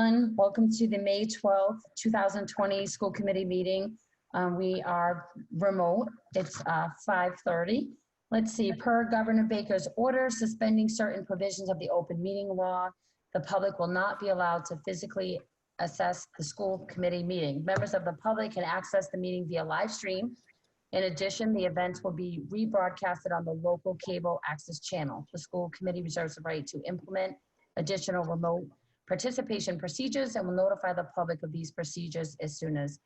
everyone. Welcome to the May 12th, 2020 school committee meeting. We are remote. It's 5:30. Let's see, per Governor Baker's order suspending certain provisions of the open meeting law, the public will not be allowed to physically assess the school committee meeting. Members of the public can access the meeting via live stream. In addition, the events will be rebroadcasted on the local cable access channel. The school committee reserves the right to implement additional remote participation procedures and will notify the public of these procedures as soon as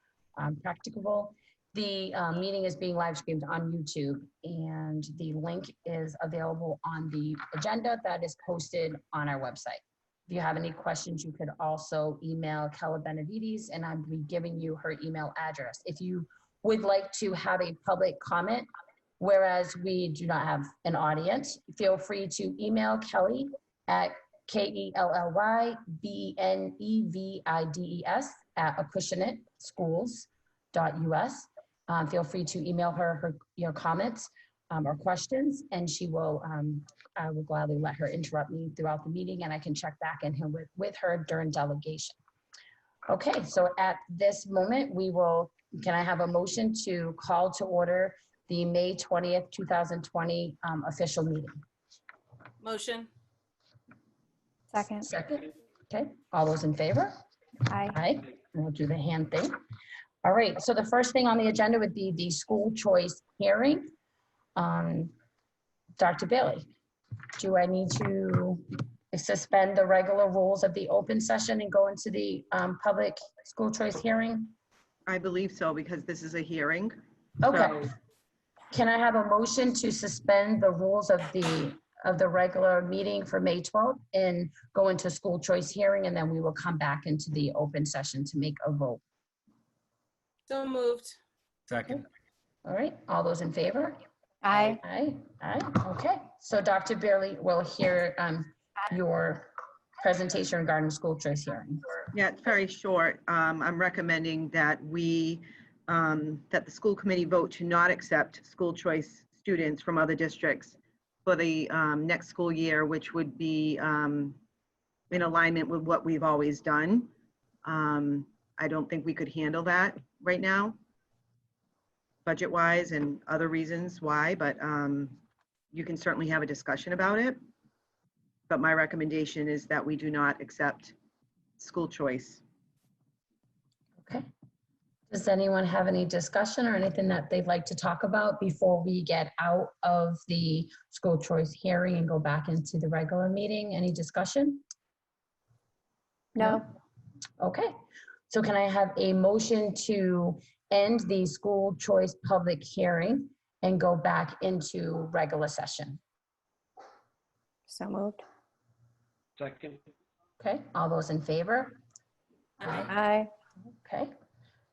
practicable. The meeting is being live streamed on YouTube, and the link is available on the agenda that is posted on our website. If you have any questions, you could also email Kella Benavides, and I'll be giving you her email address. If you would like to have a public comment, whereas we do not have an audience, feel free to email Kelly at KELLYBENEVIDES@AcushnetSchools.us. Feel free to email her your comments or questions, and she will. I will gladly let her interrupt me throughout the meeting, and I can check back in with her during delegation. Okay, so at this moment, we will. Can I have a motion to call to order the May 20th, 2020 official meeting? Motion. Second. Second. Okay, all those in favor? Aye. Aye. And we'll do the hand thing. All right, so the first thing on the agenda would be the school choice hearing. Dr. Bailey, do I need to suspend the regular rules of the open session and go into the public school choice hearing? I believe so, because this is a hearing. Okay. So, Can I have a motion to suspend the rules of the regular meeting for May 12th and go into school choice hearing, and then we will come back into the open session to make a vote? So moved. Second. All right, all those in favor? Aye. Aye, aye, okay. So Dr. Bailey will hear your presentation regarding school choice hearing. yeah, it's very short. I'm recommending that that the school committee vote to not accept school choice students from other districts for the next school year, which would be in alignment with what we've always done. I don't think we could handle that right now, budget-wise and other reasons why, but you can certainly have a discussion about it. But my recommendation is that we do not accept school choice. Okay. Does anyone have any discussion or anything that they'd like to talk about before we get out of the school choice hearing and go back into the regular meeting? Any discussion? No. Okay. So can I have a motion to end the school choice public hearing and go back into regular session? So moved. Second. Okay, all those in favor? Aye. Okay,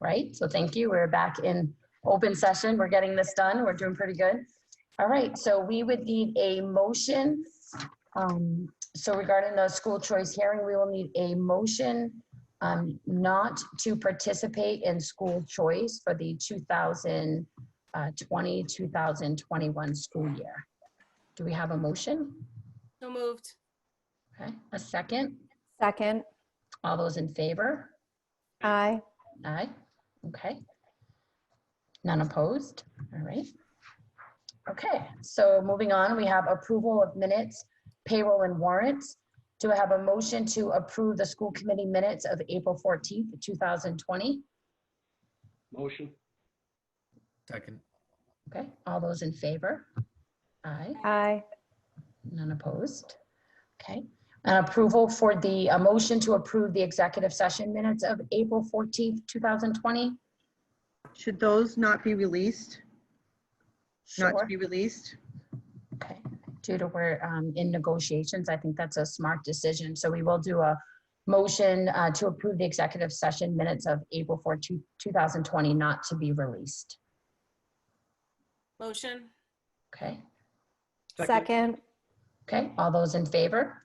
right, so thank you. We're back in open session. We're getting this done. We're doing pretty good. All right, so we would need a motion. So regarding the school choice hearing, we will need a motion not to participate in school choice for the 2020-2021 school year. Do we have a motion? So moved. Okay, a second. Second. All those in favor? Aye. Aye. Okay. None opposed? All right. Okay, so moving on, we have approval of minutes, payroll and warrants. Do I have a motion to approve the school committee minutes of April 14th, 2020? Motion. Second. Okay, all those in favor? Aye. Aye. None opposed? Okay. An approval for the, a motion to approve the executive session minutes of April 14th, 2020? Should those not be released? Not to Sure. be released? Okay, due to we're in negotiations, I think that's a smart decision. So we will do a motion to approve the executive session minutes of April 4th, 2020 not to be released. Motion. Okay, Second. okay, all those in favor?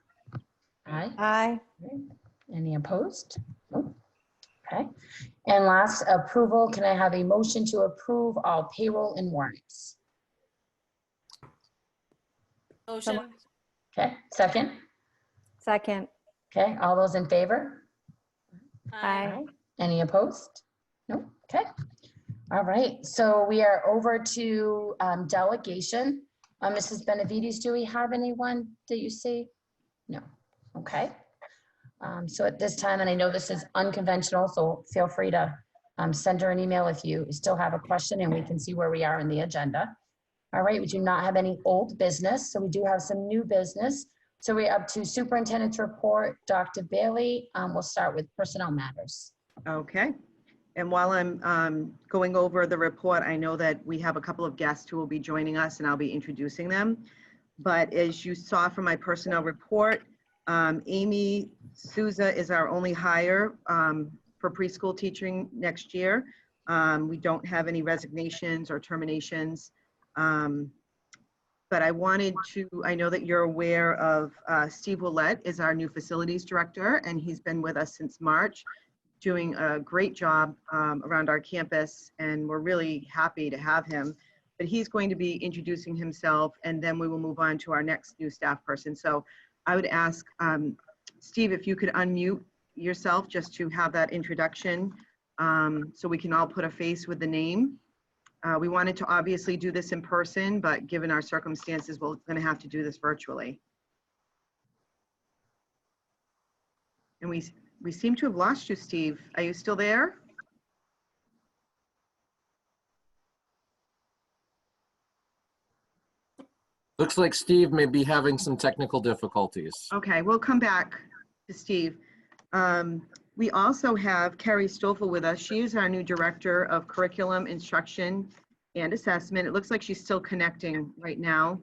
Aye. Aye. Any opposed? Nope. Okay, and last, approval. Can I have a motion to approve all payroll and warrants? Motion. Okay, second. Second. Okay, all those in favor? Aye. Any opposed? No, okay. All right, so we are over to delegation. Mrs. Benavides, do we have anyone that you see? No, okay. So at this time, and I know this is unconventional, so feel free to send her an email if you still have a question and we can see where we are in the agenda. All right, we do not have any old business, so we do have some new business. So we're up to superintendent's report. Dr. Bailey, we'll start with personnel matters. Okay. And while I'm going over the report, I know that we have a couple of guests who will be joining us and I'll be introducing them. But as you saw from my personnel report, Amy Souza is our only hire for preschool teaching next year. We don't have any resignations or terminations. But I wanted to, I know that you're aware of Steve Willett is our new facilities director, and he's been with us since March, doing a great job around our campus, and we're really happy to have him. But he's going to be introducing himself, and then we will move on to our next new staff person. So I would ask Steve if you could unmute yourself just to have that introduction so we can all put a face with the name. We wanted to obviously do this in person, but given our circumstances, we're going to have to do this virtually. And we seem to have lost you, Steve. Are you still there? Looks like Steve may be having some technical difficulties. Okay, we'll come back to Steve. We also have Carrie Stoffel with us. She is our new Director of Curriculum, Instruction, and Assessment. It looks like she's still connecting right now.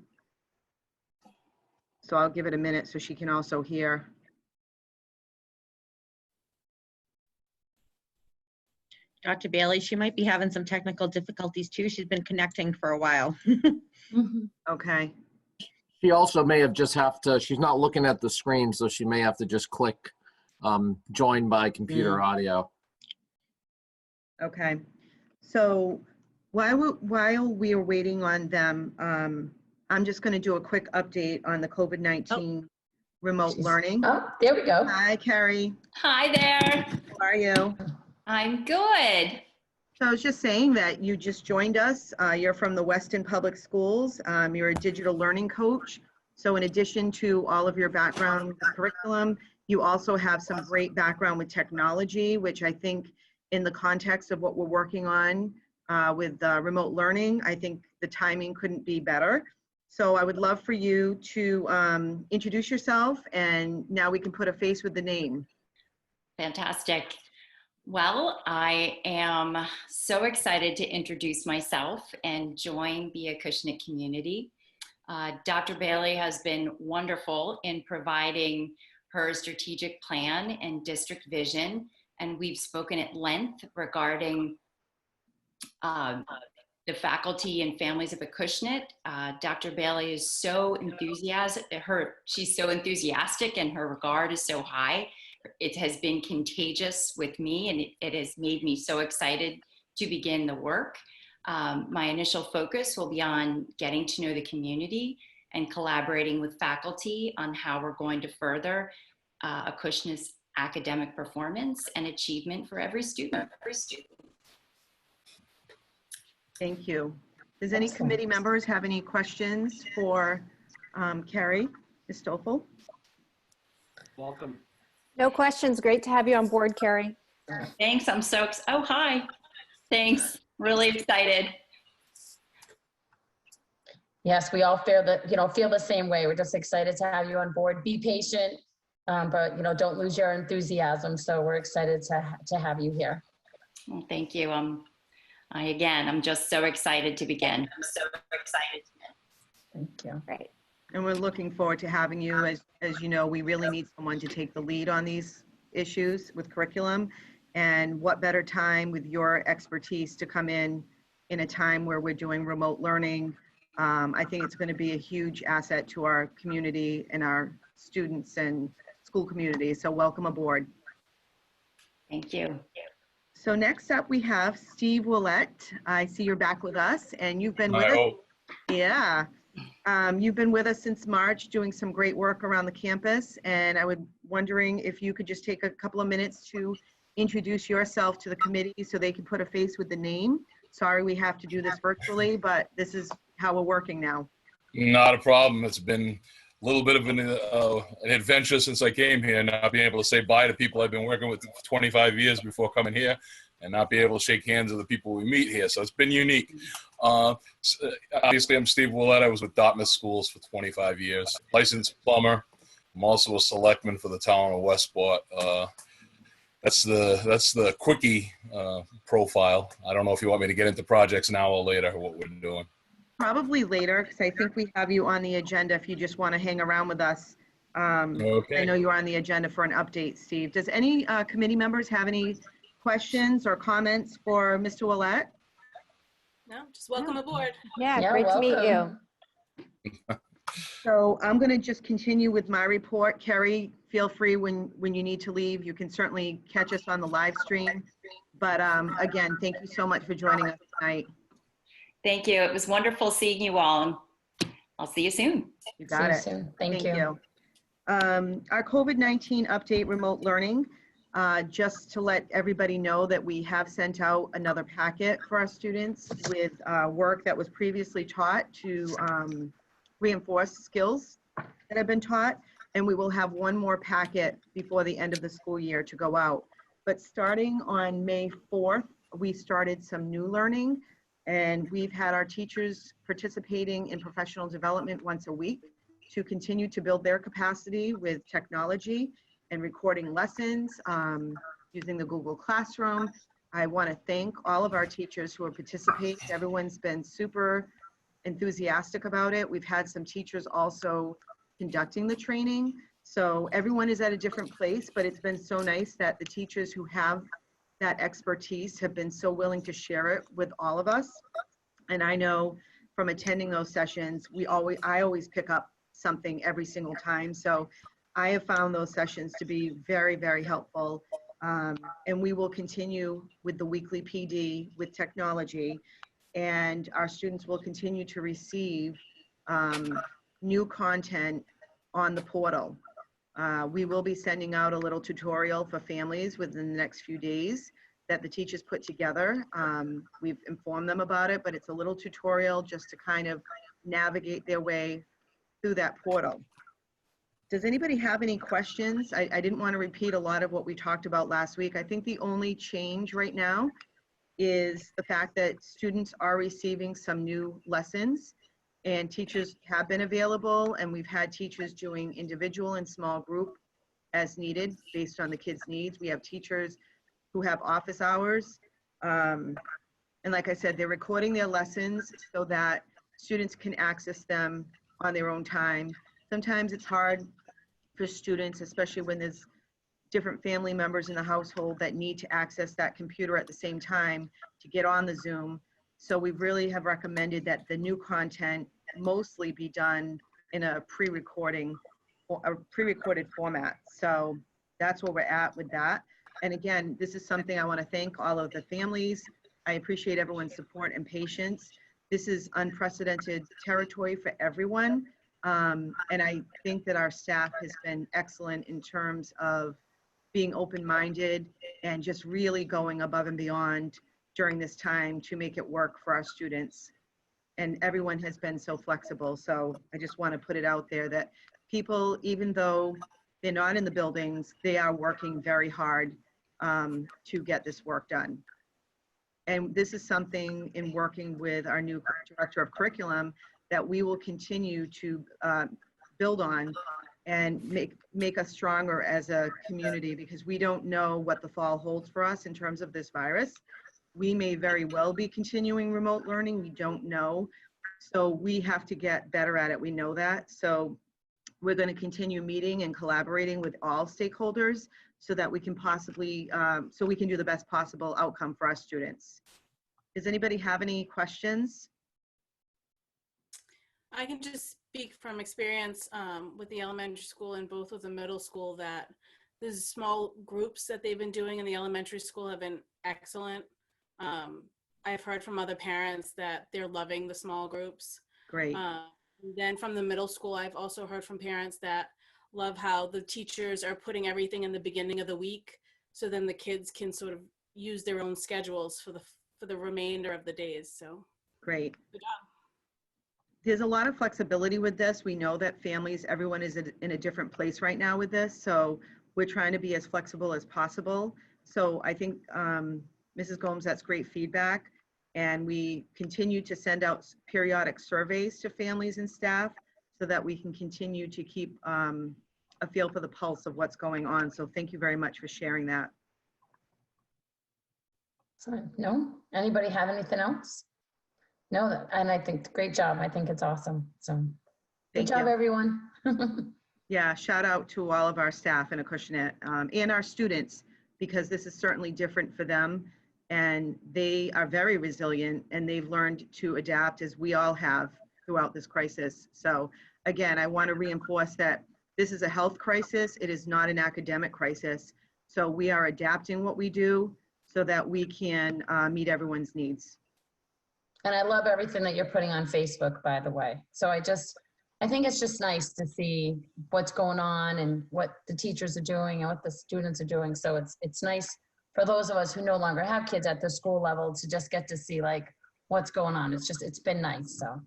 So I'll give it a minute so she can also hear. Dr. Bailey, she might be having some technical difficulties too. She's been connecting for a while. Okay, She also may have just have to, she's not looking at the screen, so she may have to just click join by computer audio. okay. So while we are waiting on them, I'm just going to do a quick update on the COVID-19 remote learning. Oh, there we go. Hi, Carrie. Hi there. How are you? I'm good. So I was just saying that you just joined us. You're from the Weston Public Schools. You're a digital learning coach. So in addition to all of your background with curriculum, you also have some great background with technology, which I think in the context of what we're working on with remote learning, I think the timing couldn't be better. So I would love for you to introduce yourself, and now we can put a face with the name. Fantastic. Well, I am so excited to introduce myself and join the Acushnet community. Dr. Bailey has been wonderful in providing her strategic plan and district vision, and we've spoken at length regarding the faculty and families of Acushnet. Dr. Bailey is so enthusiastic. She's so enthusiastic, and her regard is so high. It has been contagious with me, and it has made me so excited to begin the work. My initial focus will be on getting to know the community and collaborating with faculty on how we're going to further Acushnet's academic performance and achievement for every student. Thank you. Does any committee members have any questions for Carrie, Ms. Stoffel? Welcome. No questions. Great to have you on board, Carrie. Thanks. I'm so oh, hi. Thanks. Really excited. Yes, we all feel the same way. We're just excited to have you on board. Be patient, but don't lose your enthusiasm. So we're excited to have you here. Well, thank you. I'm just so excited to begin. I'm so excited. Thank you. Great. And we're looking forward to having you. As you know, we really need someone to take the lead on these issues with curriculum. And what better time with your expertise to come in a time where we're doing remote learning. I think it's going to be a huge asset to our community and our students and school community. So welcome aboard. Thank you. So next up we have Steve Willett. I see you're back with us, and you've been with us. Yeah. You've been with us since March doing some great work around the campus, and I was wondering if you could just take a couple of minutes to introduce yourself to the committee so they can put a face with the name. Sorry we have to do this virtually, but this is how we're working now. Not a problem. It's been a little bit of an adventure since I came here, not being able to say bye to people I've been working with for 25 years before coming here, and not be able to shake hands with the people we meet here. So it's been unique. Obviously, I'm Steve Willett. I was with Dartmouth Schools for 25 years. Licensed plumber. I'm also a selectman for the town of Westport. That's the quickie profile. I don't know if you want me to get into projects now or later, what we're doing. Probably later, because I think we have you on the agenda if you just want to hang around with us. Okay. I know you're on the agenda for an update, Steve. Does any committee members have any questions or comments for Mr. Willett? No, just welcome aboard. Yeah, You're great to meet you. welcome. So I'm going to just continue with my report. Kerry, feel free when you need to leave. You can certainly catch us on the live stream. But again, thank you so much for joining us tonight. Thank you. It was wonderful seeing you all. And I'll see you soon. You See got you it. soon. Thank you. Our COVID-19 update remote learning, just to let everybody know that we have sent out another packet for our students with work that was previously taught to reinforce skills that have been taught. And we will have one more packet before the end of the school year to go out. But starting on May 4th, we started some new learning, and we've had our teachers participating in professional development once a week to continue to build their capacity with technology and recording lessons using the Google Classroom. I want to thank all of our teachers who are participating. Everyone's been super enthusiastic about it. We've had some teachers also conducting the training. So everyone is at a different place, but it's been so nice that the teachers who have that expertise have been so willing to share it with all of us. And I know from attending those sessions, I always pick up something every single time. So I have found those sessions to be very, very helpful. And we will continue with the weekly PD with technology, and our students will continue to receive new content on the portal. We will be sending out a little tutorial for families within the next few days that the teachers put together. We've informed them about it, but it's a little tutorial just to kind of navigate their way through that portal. Does anybody have any questions? I didn't want to repeat a lot of what we talked about last week. I think the only change right now is the fact that students are receiving some new lessons, and teachers have been available, and we've had teachers doing individual and small group as needed based on the kids' needs. We have teachers who have office hours. And like I said, they're recording their lessons so that students can access them on their own time. Sometimes it's hard for students, especially when there's different family members in the household that need to access that computer at the same time to get on the Zoom. So we really have recommended that the new content mostly be done in a pre-recorded format. So that's where we're at with that. And again, this is something I want to thank all of the families. I appreciate everyone's support and patience. This is unprecedented territory for everyone. And I think that our staff has been excellent in terms of being open-minded and just really going above and beyond during this time to make it work for our students. And everyone has been so flexible. So I just want to put it out there that people, even though they're not in the buildings, they are working very hard to get this work done. And this is something in working with our new director of curriculum that we will continue to build on and make us stronger as a community, because we don't know what the fall holds for us in terms of this virus. We may very well be continuing remote learning. We don't know. So we have to get better at it. We know that. So we're going to continue meeting and collaborating with all stakeholders so that we can possibly, so we can do the best possible outcome for our students. Does anybody have any questions? I can just speak from experience with the elementary school and both with the middle school that the small groups that they've been doing in the elementary school have been excellent. I've heard from other parents that they're loving the small groups. Great. Then from the middle school, I've also heard from parents that love how the teachers are putting everything in the beginning of the week so then the kids can sort of use their own schedules for the remainder of the days. So Great. good job. There's a lot of flexibility with this. We know that families, everyone is in a different place right now with this. So we're trying to be as flexible as possible. So I think, Mrs. Gomes, that's great feedback. And we continue to send out periodic surveys to families and staff so that we can continue to keep a feel for the pulse of what's going on. So thank you very much for sharing that. No? Anybody have anything else? No, and I think, great job. I think it's awesome. So good Thank job, you. everyone. Yeah, shout out to all of our staff in Acushnet and our students, because this is certainly different for them. And they are very resilient and they've learned to adapt, as we all have throughout this crisis. So again, I want to reinforce that this is a health crisis. It is not an academic crisis. So we are adapting what we do so that we can meet everyone's needs. And I love everything that you're putting on Facebook, by the way. So I think it's just nice to see what's going on and what the teachers are doing and what the students are doing. So it's nice for those of us who no longer have kids at the school level to just get to see like what's going on. It's been nice. So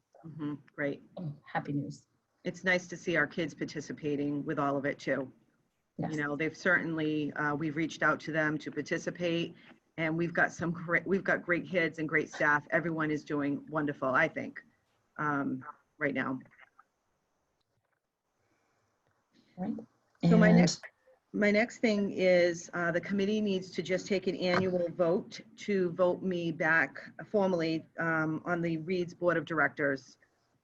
Great. happy news. It's nice to see our kids participating with all of it too. Yes. You know, they've certainly, we've reached out to them to participate, and we've got great kids and great staff. Everyone is doing wonderful, I think, right now. Right. So my And- next thing is the committee needs to just take an annual vote to vote me back formally on the Reed's Board of Directors.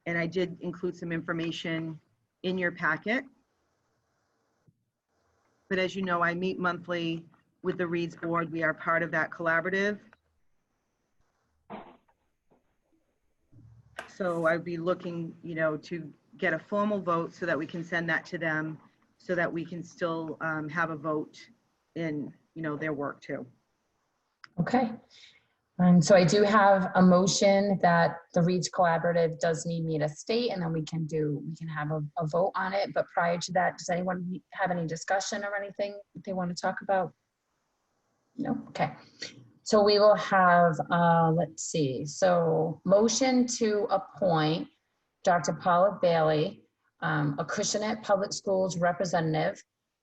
And I did include some information in your packet. But as you know, I meet monthly with the Reed's Board. We are part of that collaborative. So I'd be looking, you know, to get a formal vote so that we can send that to them, so that we can still have a vote in, you know, their work too. Okay. So I do have a motion that the Reed's Collaborative does need me to state, and then we can have a vote on it. But prior to that, does anyone have any discussion or anything that they want to talk about? No? Okay. So we will have, let's see. So motion to appoint Dr. Paula Bailey, Acushnet Public Schools representative,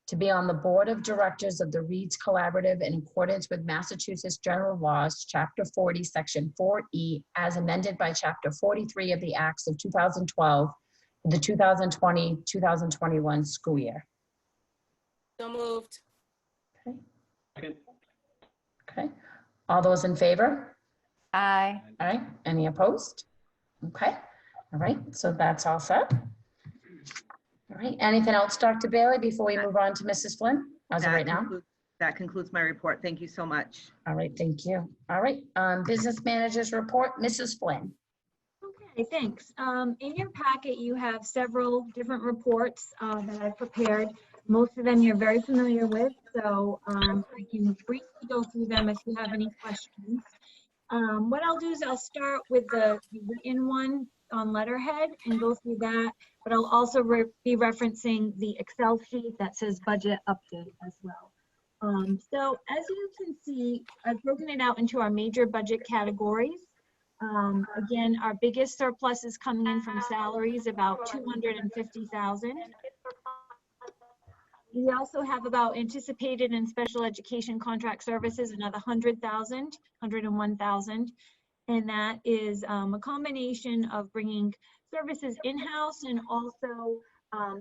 to be on the Board of Directors of the Reed's Collaborative in accordance with Massachusetts General Laws, Chapter 40, Section 4E, as amended by Chapter 43 of the Acts of 2012 for the 2020-2021 school year. So moved. Okay. Second. Okay. All those in favor? Aye. All right. Any opposed? Okay. All right. So that's all set. All right. Anything else, Dr. Bailey, before we move on to Mrs. Flynn? As of right now? That concludes my report. Thank you so much. All right. Thank you. All right. Business managers report, Mrs. Flynn. Okay, thanks. In your packet, you have several different reports that I've prepared. Most of them you're very familiar with, so I can briefly go through them if you have any questions. What I'll do is I'll start with the written one on letterhead and go through that, but I'll also be referencing the Excel sheet that says budget update as well. So as you can see, I've broken it out into our major budget categories. Again, our biggest surplus is coming in from salaries, about $250,000. We also have about anticipated and special education contract services, another $101,000. And that is a combination of bringing services in-house and also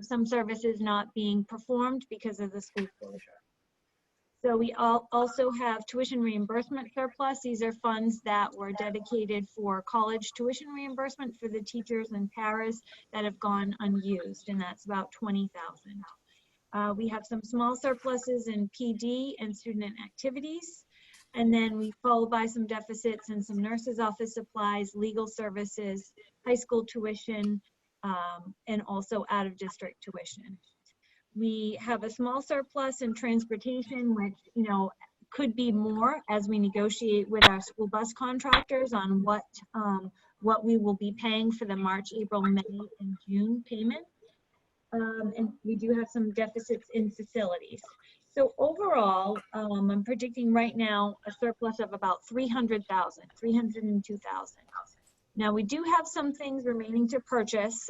some services not being performed because of the school closure. So we also have tuition reimbursement surplus. These are funds that were dedicated for college tuition reimbursement for the teachers and paras that have gone unused, and that's about $20,000. We have some small surpluses in PD and student activities. And then we follow by some deficits in some nurses' office supplies, legal services, high school tuition, and also out-of-district tuition. We have a small surplus in transportation, which, you know, could be more as we negotiate with our school bus contractors on what we will be paying for the March, April, May, and June payment. And we do have some deficits in facilities. So overall, I'm predicting right now a surplus of about 300,000, 302,000. Now we do have some things remaining to purchase.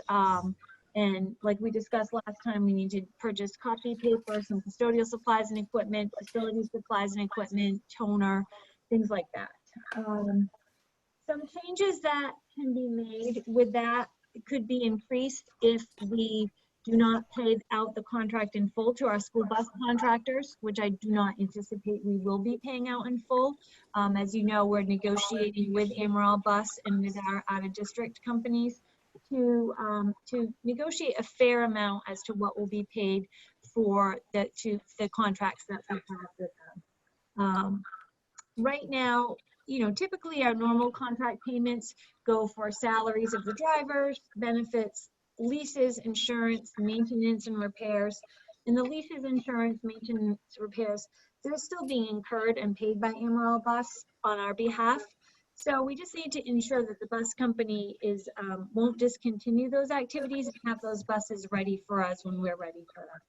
And like we discussed last time, we need to purchase copy paper, some custodial supplies and equipment, facility supplies and equipment, toner, things like that. Some changes that can be made with that could be increased if we do not pay out the contract in full to our school bus contractors, which I do not anticipate we will be paying out in full. As you know, we're negotiating with Amaral Bus and with our out-of-district companies to negotiate a fair amount as to what will be paid for the contracts that we have with them. Right now, you know, typically our normal contract payments go for salaries of the drivers, benefits, leases, insurance, maintenance, and repairs. And the leases, insurance, maintenance, repairs, they're still being incurred and paid by Amaral Bus on our behalf. So we just need to ensure that the bus company won't discontinue those activities and have those buses ready for us when we're ready for them.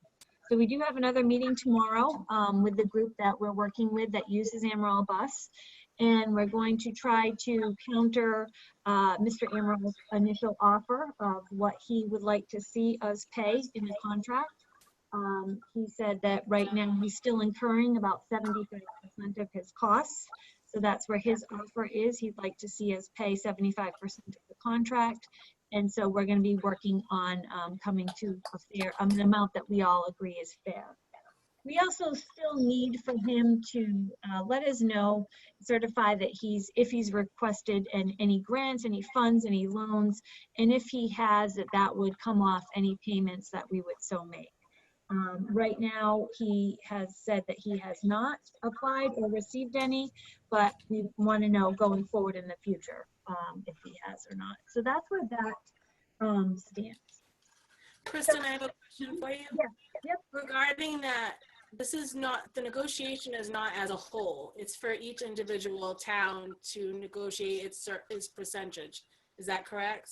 So we do have another meeting tomorrow with the group that we're working with that uses Amaral Bus. And we're going to try to counter Mr. Amaral's initial offer of what he would like to see us pay in the contract. He said that right now he's still incurring about 75% of his costs. So that's where his offer is. He'd like to see us pay 75% of the contract. And so we're going to be working on coming to an amount that we all agree is fair. We also still need for him to let us know, certify that if he's requested any grants, any funds, any loans, and if he has, that would come off any payments that we would so make. Right now, he has said that he has not applied or received any, but we want to know going forward in the future if he has or not. So that's where that stands. Kristen, I have a question for you. Yeah. Yep. Regarding that, the negotiation is not as a whole. It's for each individual town to negotiate its percentage. Is that correct?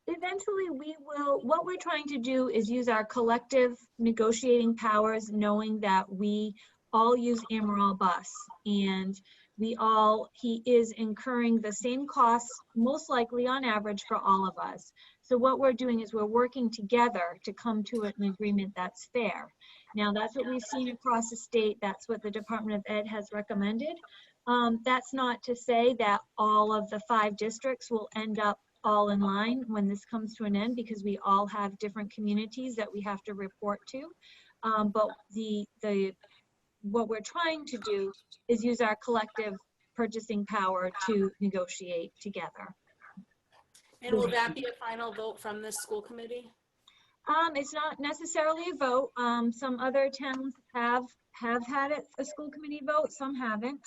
Eventually what we're trying to do is use our collective negotiating powers, knowing that we all use Amaral Bus and he is incurring the same costs, most likely on average for all of us. So what we're doing is we're working together to come to an agreement that's fair. Now that's what we've seen across the state. That's what the Department of Ed has recommended. That's not to say that all of the 5 districts will end up all in line when this comes to an end, because we all have different communities that we have to report to. But what we're trying to do is use our collective purchasing power to negotiate together. And will that be a final vote from this school committee? It's not necessarily a vote. Some other towns have had a school committee vote, some haven't.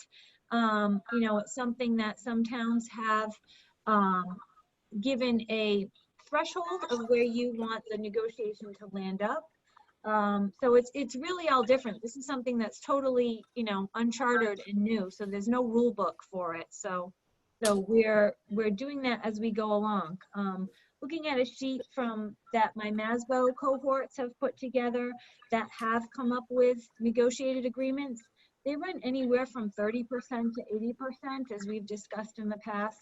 You know, it's something that some towns have given a threshold of where you want the negotiation to land up. So it's really all different. This is something that's totally, you know, uncharted and new. So there's no rule book for it. So we're doing that as we go along. Looking at a sheet from that my MASBO cohorts have put together that have come up with negotiated agreements. They run anywhere from 30% to 80%, as we've discussed in the past.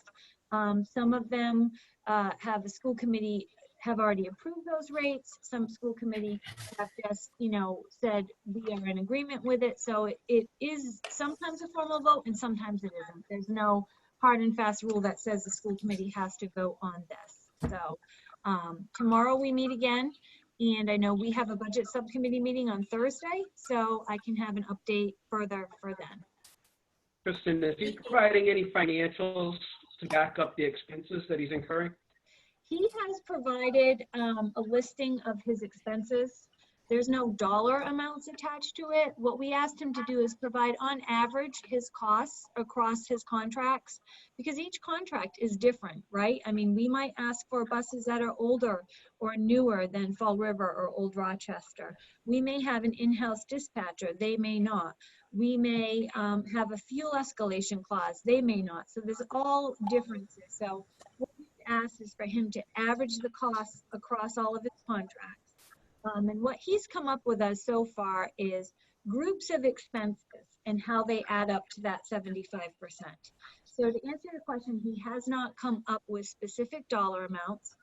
Some of them have a school committee have already approved those rates. Some school committee have just, you know, said we are in agreement with it. So it is sometimes a formal vote and sometimes it isn't. There's no hard and fast rule that says the school committee has to vote on this. So tomorrow we meet again, and I know we have a budget subcommittee meeting on Thursday, so I can have an update further for then. Kristen, is he providing any financials to back up the expenses that he's incurring? He has provided a listing of his expenses. There's no dollar amounts attached to it. What we asked him to do is provide on average his costs across his contracts, because each contract is different, right? I mean, we might ask for buses that are older or newer than Fall River or Old Rochester. We may have an in-house dispatcher, they may not. We may have a fuel escalation clause, they may not. So there's all differences. So what we asked is for him to average the costs across all of his contracts. And what he's come up with us so far is groups of expenses and how they add up to that 75%. So to answer your question, he has not come up with specific dollar amounts.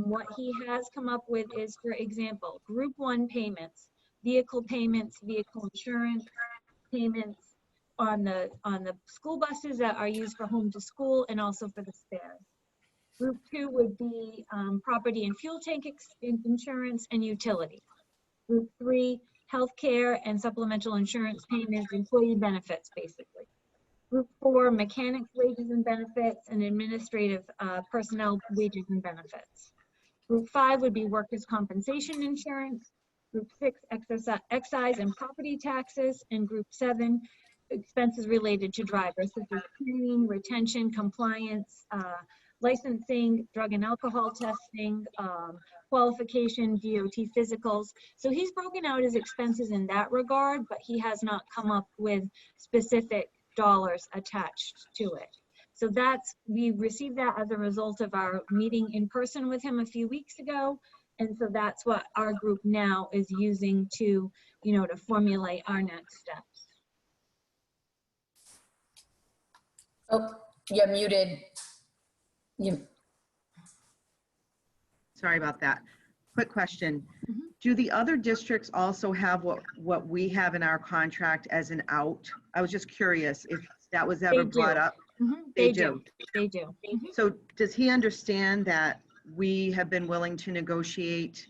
What he has come up with is, for example, group 1 payments, vehicle insurance payments on the school buses that are used for home to school and also for the spares. Group 2 would be property and fuel tank insurance and utility. Group 3, healthcare and supplemental insurance payments, employee benefits, basically. Group 4, mechanics wages and benefits, and administrative personnel wages and benefits. Group 5 would be workers' compensation insurance. Group 6, excise and property taxes. And Group 7, expenses related to drivers, such as training, retention, compliance, licensing, drug and alcohol testing, qualification, DOT physicals. So he's broken out his expenses in that regard, but he has not come up with specific dollars attached to it. So we received that as a result of our meeting in person with him a few weeks ago. And so that's what our group now is using to, to formulate our next steps. Oh, you're muted. Sorry about that. Quick question. Do the other districts also have what we have in our contract as an out? I was just curious if that was ever brought up. They do. They do. So does he understand that we have been willing to negotiate,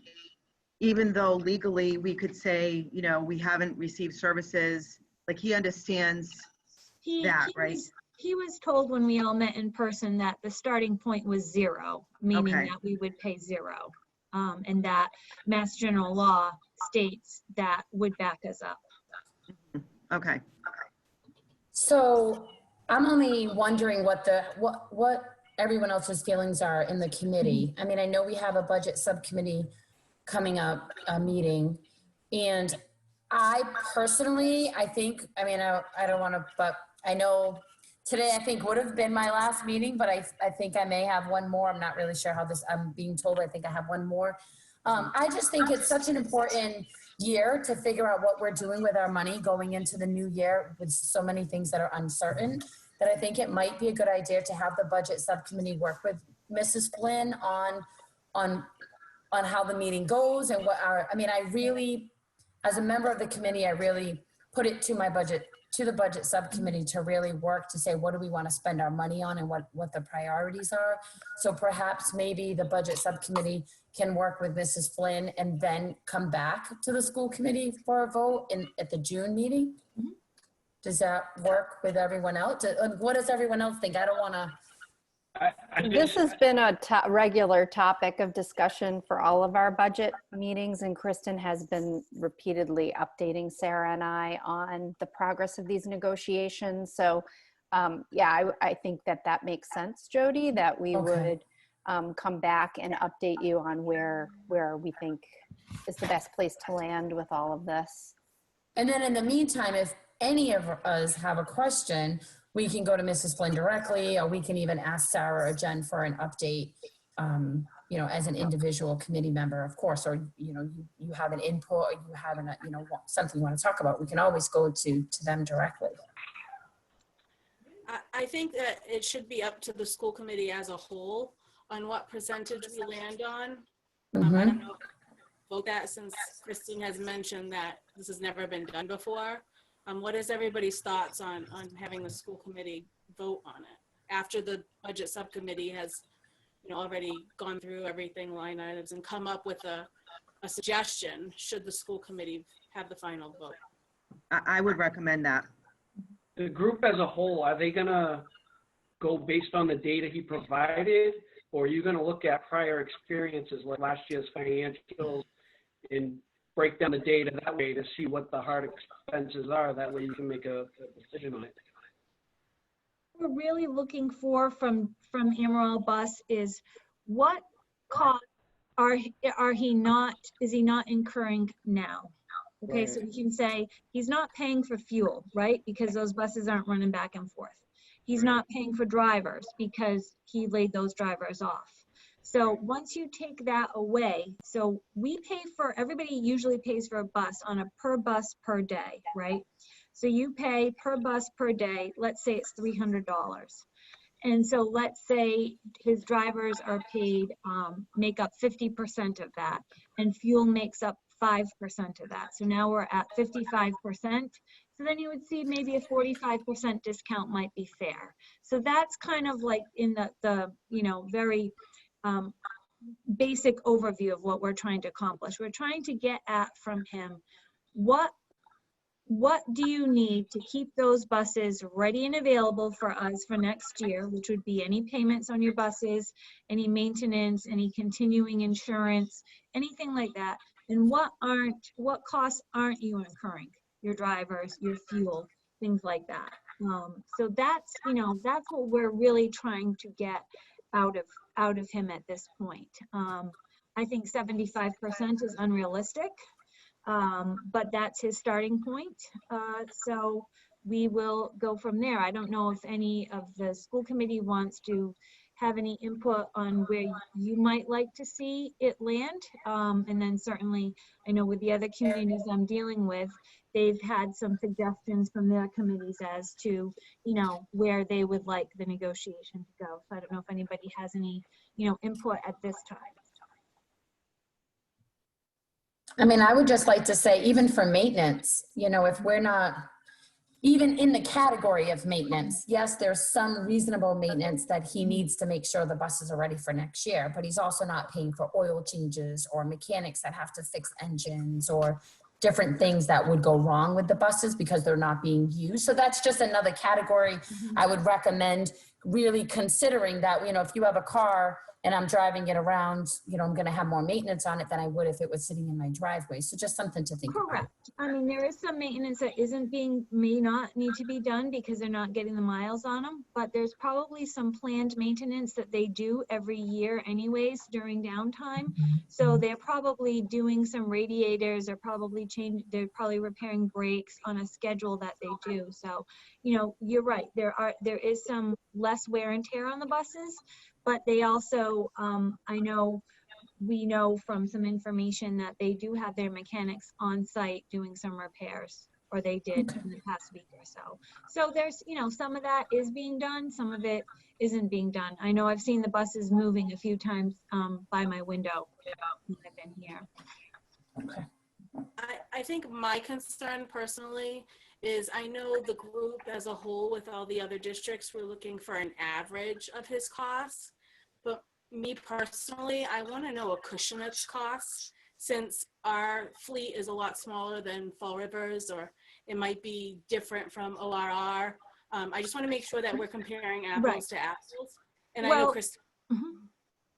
even though legally we could say, we haven't received services, like he understands that, right? He was told when we all met in person that the starting point was 0, meaning Okay. that we would pay 0. And that Mass General Law states that would back us up. Okay. So I'm only wondering what everyone else's feelings are in the committee. I mean, I know we have a budget subcommittee coming up, a meeting, and I personally, I don't want to, but I know today I think would have been my last meeting, but I think I may have one more. I'm not really sure how this, I'm being told I think I have one more. I just think it's such an important year to figure out what we're doing with our money going into the new year with so many things that are uncertain, that I think it might be a good idea to have the budget subcommittee work with Mrs. Flynn on how the meeting goes and I really, as a member of the committee, I really put it to the budget subcommittee to really work to say, what do we want to spend our money on and what the priorities are. So perhaps maybe the budget subcommittee can work with Mrs. Flynn and then come back to the school committee for a vote at the June meeting. Does that work with everyone else? What does everyone else think? I don't want to. This has been a regular topic of discussion for all of our budget meetings, and Kristen has been repeatedly updating Sarah and I on the progress of these negotiations. So I think that makes sense, Jody, that we would come back and update you on where we think is the best place to land with all of this. And then in the meantime, if any of us have a question, we can go to Mrs. Flynn directly, or we can even ask Sarah or Jen for an update, as an individual committee member, of course, or, you have an input, or you have something you want to talk about, we can always go to them directly. I think that it should be up to the school committee as a whole on what percentage we land on. I don't know, vote that, since Kristen has mentioned that this has never been done before. What is everybody's thoughts on having the school committee vote on it after the budget subcommittee has, already gone through everything, line items, and come up with a suggestion? Should the school committee have the final vote? I would recommend that. The group as a whole, are they gonna go based on the data he provided, or are you gonna look at prior experiences like last year's financials and break down the data that way to see what the hard expenses are? That way you can make a decision on it. We're really looking for from Amaral Bus is what cost is he not incurring now? Okay, so we can say he's not paying for fuel, right? Because those buses aren't running back and forth. He's not paying for drivers because he laid those drivers off. So once you take that away, so we pay for, everybody usually pays for a bus on a per bus per day, right? So you pay per bus per day, let's say it's $300. And so let's say his drivers are paid, make up 50% of that, and fuel makes up 5% of that. So now we're at 55%. So then you would see maybe a 45% discount might be fair. So that's kind of like in the you know, very basic overview of what we're trying to accomplish. We're trying to get at from him, what do you need to keep those buses ready and available for us for next year, which would be any payments on your buses, any maintenance, any continuing insurance, anything like that. And what costs aren't you incurring? Your drivers, your fuel, things like that. So that's, you know, that's what we're really trying to get out of him at this point. I think 75% is unrealistic. But that's his starting point. So we will go from there. I don't know if any of the school committee wants to have any input on where you might like to see it land. And then certainly, I know with the other communities I'm dealing with, they've had some suggestions from their committees as to, you know, where they would like the negotiation to go. So I don't know if anybody has any, you know, input at this time. I mean, I would just like to say, even for maintenance, you know, if we're not even in the category of maintenance, yes, there's some reasonable maintenance that he needs to make sure the buses are ready for next year, but he's also not paying for oil changes or mechanics that have to fix engines or different things that would go wrong with the buses because they're not being used. So that's just another category. I would recommend really considering that, you know, if you have a car and I'm driving it around, you know, I'm going to have more maintenance on it than I would if it was sitting in my driveway. So just something to think about. Correct. I mean, there is some maintenance that may not need to be done because they're not getting the miles on them, but there's probably some planned maintenance that they do every year anyways during downtime. So they're probably doing some radiators, they're probably repairing brakes on a schedule that they do. So, you know, you're right. There is some less wear and tear on the buses, but they also, we know from some information that they do have their mechanics on site doing some repairs, or they did in the past week or so. So there's, you know, some of that is being done, some of it isn't being done. I know I've seen the buses moving a few times by my window when I've been here. Okay. I think my concern personally is I know the group as a whole with all the other districts were looking for an average of his costs, but me personally, I want to know Acushnet's costs since our fleet is a lot smaller than Fall Rivers, or it might be different from ORR. I just want to make sure that we're comparing apples to apples. And I know Kristen.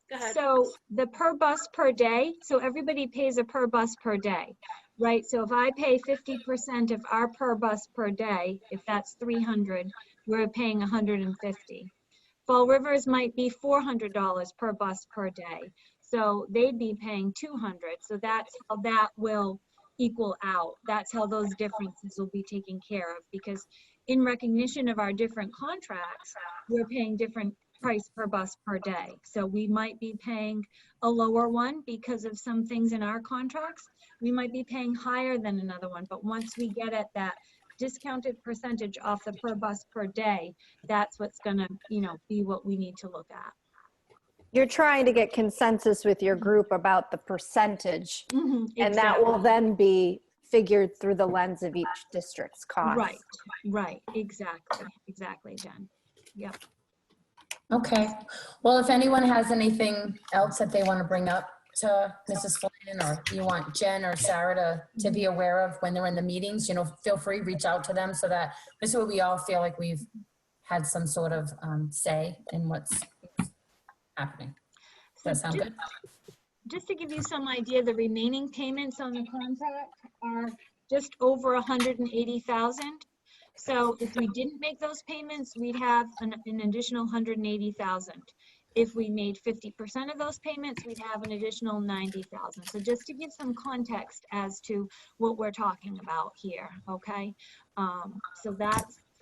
Go ahead. So the per bus per day, so everybody pays a per bus per day, right? So if I pay 50% of our per bus per day, if that's 300, we're paying 150. Fall Rivers might be $400 per bus per day. So they'd be paying 200. So that's how that will equal out. That's how those differences will be taken care of, because in recognition of our different contracts, we're paying different price per bus per day. So we might be paying a lower one because of some things in our contracts. We might be paying higher than another one, but once we get at that discounted percentage off the per bus per day, that's what's gonna, you know, be what we need to look at. You're trying to get consensus with your group about the percentage, and that will then be figured through the lens of each district's cost. Right, exactly, Jen. Yep. Okay. Well, if anyone has anything else that they want to bring up to Mrs. Flynn, or you want Jen or Sarah to be aware of when they're in the meetings, you know, feel free, reach out to them so that this way we all feel like we've had some sort of say in what's happening. Does that sound good? Just to give you some idea, the remaining payments on the contract are just over 180,000. So if we didn't make those payments, we'd have an additional 180,000. If we made 50% of those payments, we'd have an additional 90,000. So just to give some context as to what we're talking about here, okay? So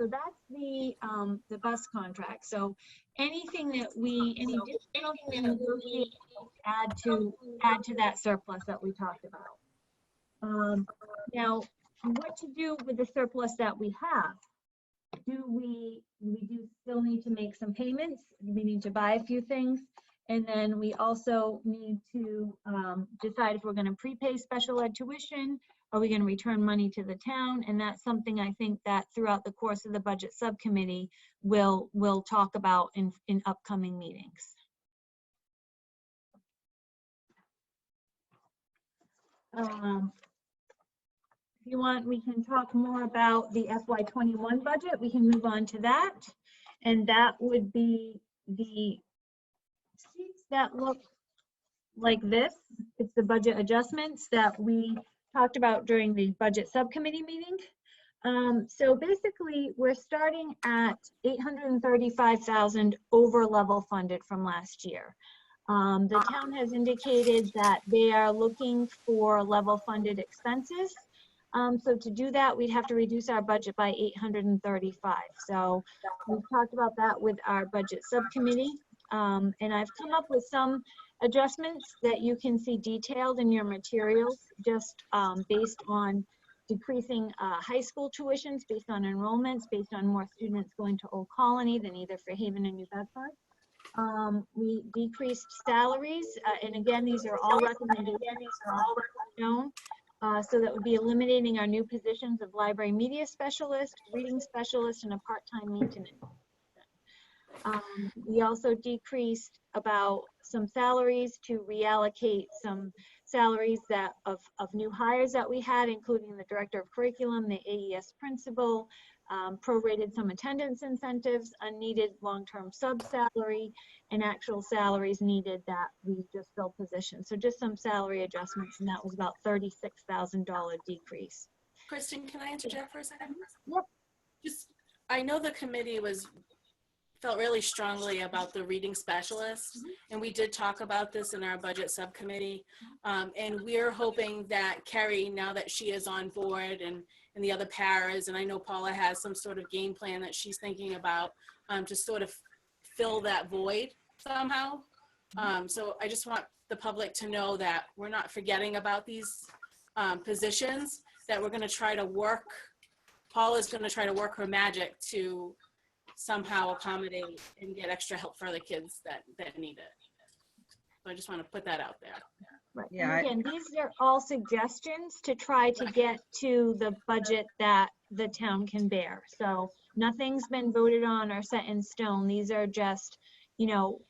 So that's the bus contract. So anything that any additional thing we negotiate, add to that surplus that we talked about. Now, what to do with the surplus that we have? We do still need to make some payments. We need to buy a few things. And then we also need to decide if we're going to prepay special ed tuition. Are we going to return money to the town? And that's something I think that throughout the course of the budget subcommittee we'll talk about in upcoming meetings. If you want, we can talk more about the FY21 budget. We can move on to that. And that would be the sheets that look like this. It's the budget adjustments that we talked about during the budget subcommittee meeting. So basically, we're starting at $835,000 over level funded from last year. The town has indicated that they are looking for level funded expenses. So to do that, we'd have to reduce our budget by $835,000. So we've talked about that with our budget subcommittee. And I've come up with some adjustments that you can see detailed in your materials, just based on decreasing high school tuitions, based on enrollments, based on more students going to Old Colony than either Fairhaven and New Bedford. We decreased salaries, and again, these are all recommended. So that would be eliminating our new positions of library media specialist, reading specialist, and a part-time maintenance. We also decreased about some salaries to reallocate some salaries that of new hires that we had, including the director of curriculum, the AES principal, prorated some attendance incentives, unneeded long-term sub-salary, and actual salaries needed that we just filled positions. So just some salary adjustments, and that was about $36,000 decrease. Kristen, can I interject for a second? Yep. I know the committee felt really strongly about the reading specialist, and we did talk about this in our budget subcommittee. And we're hoping that Kerry, now that she is on board, and the other paras, and I know Paula has some sort of game plan that she's thinking about, to sort of fill that void somehow. So I just want the public to know that we're not forgetting about these positions, that we're going to try to work, Paula's going to try to work her magic to somehow accommodate and get extra help for the kids that need it. So I just want to put that out there. Right. Yeah, And again, these are all suggestions to try to get to the budget that the town can bear. So nothing's been voted on or set in stone. These are just, you know,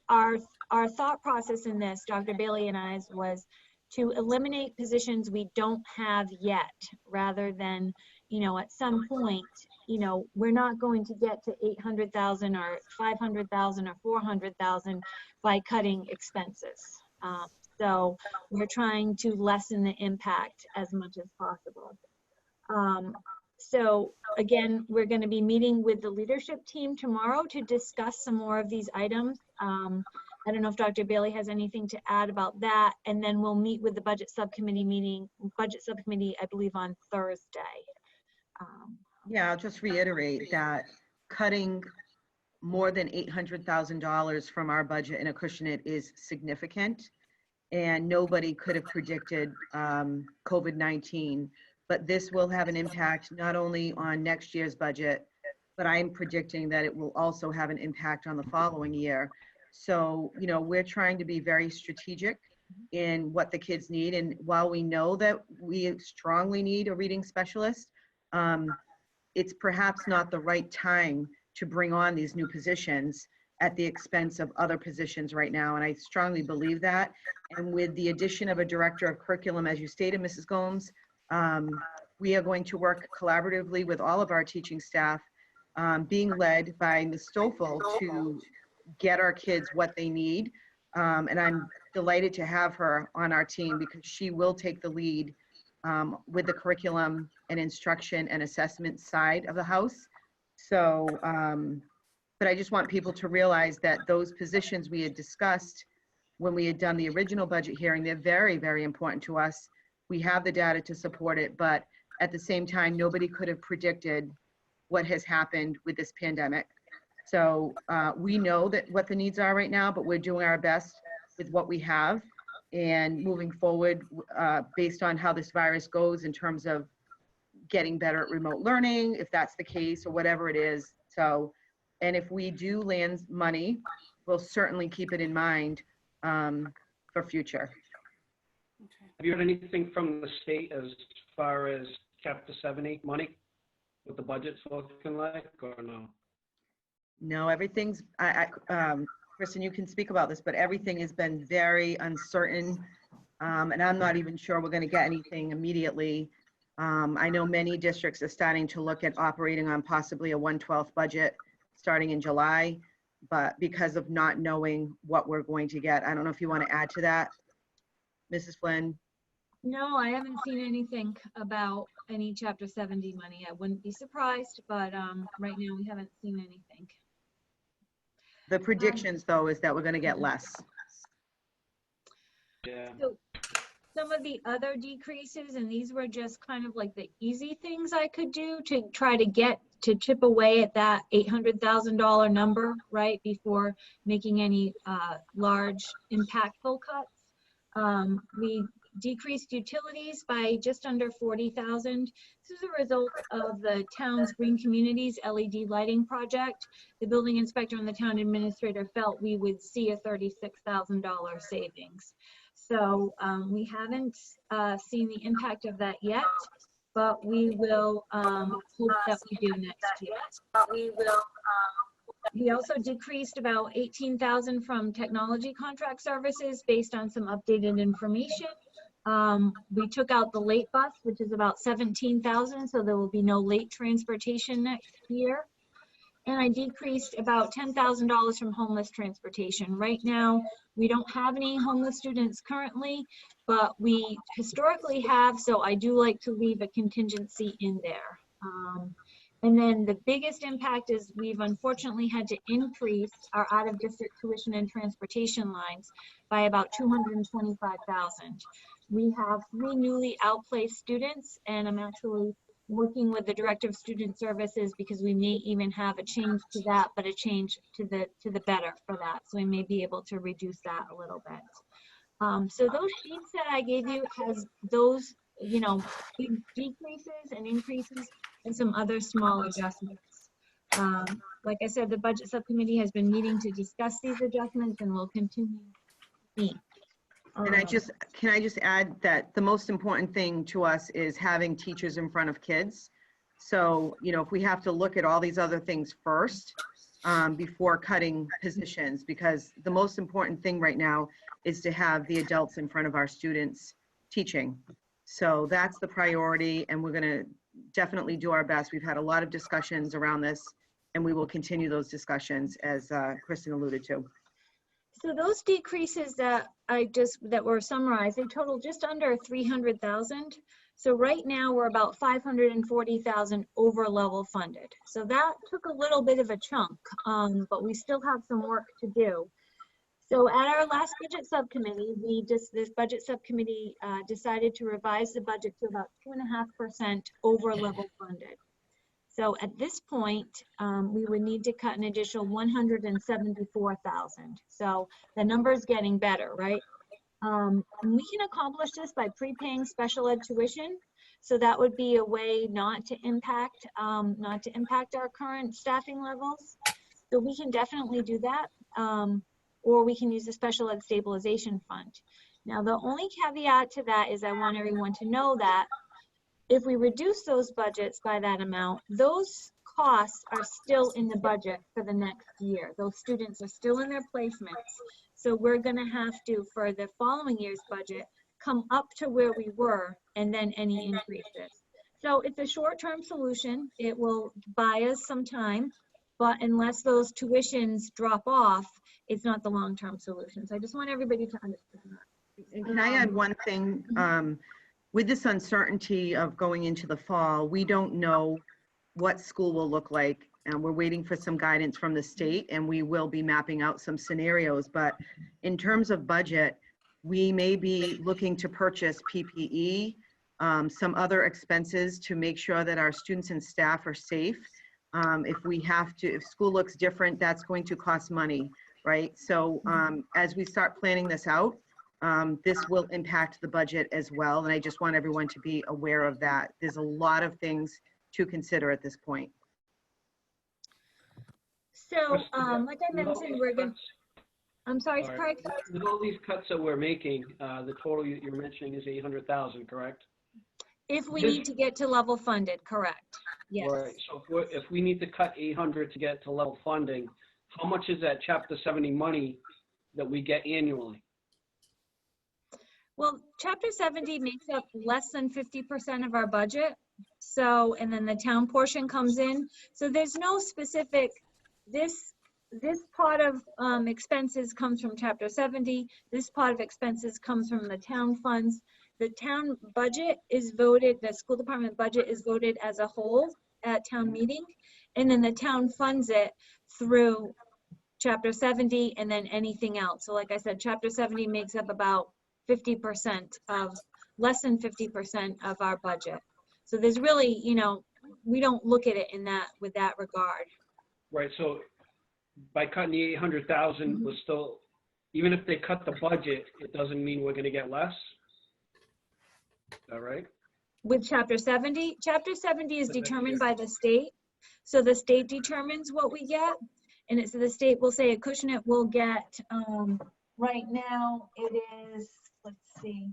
our thought process in this, Dr. Bailey and I's, was to eliminate positions we don't have yet, rather than, you know, at some point, you know, we're not going to get to 800,000 or 500,000 or 400,000 by cutting expenses. So we're trying to lessen the impact as much as possible. So again, we're going to be meeting with the leadership team tomorrow to discuss some more of these items. I don't know if Dr. Bailey has anything to add about that, and then we'll meet with the budget subcommittee I believe on Thursday. Yeah, I'll just reiterate that cutting more than $800,000 from our budget in Acushnet is significant, and nobody could have predicted COVID-19, but this will have an impact not only on next year's budget, but I'm predicting that it will also have an impact on the following year. So, you know, we're trying to be very strategic in what the kids need, and while we know that we strongly need a reading specialist, it's perhaps not the right time to bring on these new positions at the expense of other positions right now. And I strongly believe that. And with the addition of a director of curriculum, as you stated, Mrs. Gomes, we are going to work collaboratively with all of our teaching staff, being led by Ms. Stoffel, to get our kids what they need. And I'm delighted to have her on our team because she will take the lead with the curriculum and instruction and assessment side of the house. So, but I just want people to realize that those positions we had discussed when we had done the original budget hearing, they're very, very important to us. We have the data to support it, but at the same time, nobody could have predicted what has happened with this pandemic. So we know that what the needs are right now, but we're doing our best with what we have and moving forward based on how this virus goes in terms of getting better at remote learning, if that's the case, or whatever it is. So, and if we do land money, we'll certainly keep it in mind for future. Have you heard anything from the state as far as Chapter 70 money? What the budget's looking like, or no? No, everything's, Kristen, you can speak about this, but everything has been very uncertain. And I'm not even sure we're going to get anything immediately. I know many districts are starting to look at operating on possibly a 1/12 budget starting in July, but because of not knowing what we're going to get. I don't know if you want to add to that, Mrs. Flynn. No, I haven't seen anything about any Chapter 70 money. I wouldn't be surprised, but right now we haven't seen anything. The predictions, though, is that we're going to get less. Yeah. So some of the other decreases, and these were just kind of like the easy things I could do to try to get to chip away at that $800,000 number, right, before making any large impactful cuts. We decreased utilities by just under $40,000. This is a result of the town's Green Communities LED lighting project. The building inspector and the town administrator felt we would see a $36,000 savings. So we haven't seen the impact of that yet, but we will hope that we do next year. We also decreased about $18,000 from technology contract services based on some updated information. We took out the late bus, which is about $17,000, so there will be no late transportation next year. And I decreased about $10,000 from homeless transportation. Right now, we don't have any homeless students currently, but we historically have, so I do like to leave a contingency in there. And then the biggest impact is we've unfortunately had to increase our out-of-district tuition and transportation lines by about $225,000. We have 3 newly outplaced students, and I'm actually working with the Director of Student Services because we may even have a change to that, but a change to the better for that. So we may be able to reduce that a little bit. So those sheets that I gave you has those, you know, big decreases and increases and some other small adjustments. Like I said, the budget subcommittee has been meeting to discuss these adjustments and will continue to meet. And can I just add that the most important thing to us is having teachers in front of kids. So, you know, if we have to look at all these other things first before cutting positions, because the most important thing right now is to have the adults in front of our students teaching. So that's the priority, and we're going to definitely do our best. We've had a lot of discussions around this, and we will continue those discussions, as Kristen alluded to. So those decreases that were summarized, they total just under 300,000. So right now we're about 540,000 over level funded. So that took a little bit of a chunk, but we still have some work to do. So at our last budget subcommittee, this budget subcommittee decided to revise the budget to about 2.5% over level funded. So at this point, we would need to cut an additional 174,000. So the number is getting better, right? And we can accomplish this by prepaying special ed tuition. So that would be a way not to impact our current staffing levels. So we can definitely do that, or we can use the special ed stabilization fund. Now, the only caveat to that is I want everyone to know that if we reduce those budgets by that amount, those costs are still in the budget for the next year. Those students are still in their placements. So we're gonna have to, for the following year's budget, come up to where we were and then any increases. So it's a short-term solution. It will buy us some time, but unless those tuitions drop off, it's not the long-term solution. So I just want everybody to understand that. And can I add one thing? With this uncertainty of going into the fall, we don't know what school will look like. And we're waiting for some guidance from the state, and we will be mapping out some scenarios. But in terms of budget, we may be looking to purchase PPE, some other expenses to make sure that our students and staff are safe. If we have to, if school looks different, that's going to cost money, right? So as we start planning this out, this will impact the budget as well. And I just want everyone to be aware of that. There's a lot of things to consider at this point. So, like I mentioned, we're going to, I'm sorry, All right. Craig? With all these cuts that we're making, the total you're mentioning is 800,000, correct? If we need to get to level funded, correct. Yes. Right, so if we need to cut 800 to get to level funding, how much is that Chapter 70 money that we get annually? Well, Chapter 70 makes up less than 50% of our budget. So, and then the town portion comes in. So there's no specific, this part of expenses comes from Chapter 70. This part of expenses comes from the town funds. The town budget is voted, the school department budget is voted as a whole at town meeting. And then the town funds it through Chapter 70 and then anything else. So like I said, Chapter 70 makes up about 50% of, less than 50% of our budget. So there's really, you know, we don't look at it in that, with that regard. Right, so by cutting the 800,000, we're still, even if they cut the budget, it doesn't mean we're gonna get less? Is that right? With Chapter 70, Chapter 70 is determined by the state. So the state determines what we get. And it's the state will say Acushnet will get, right now it is, let's see.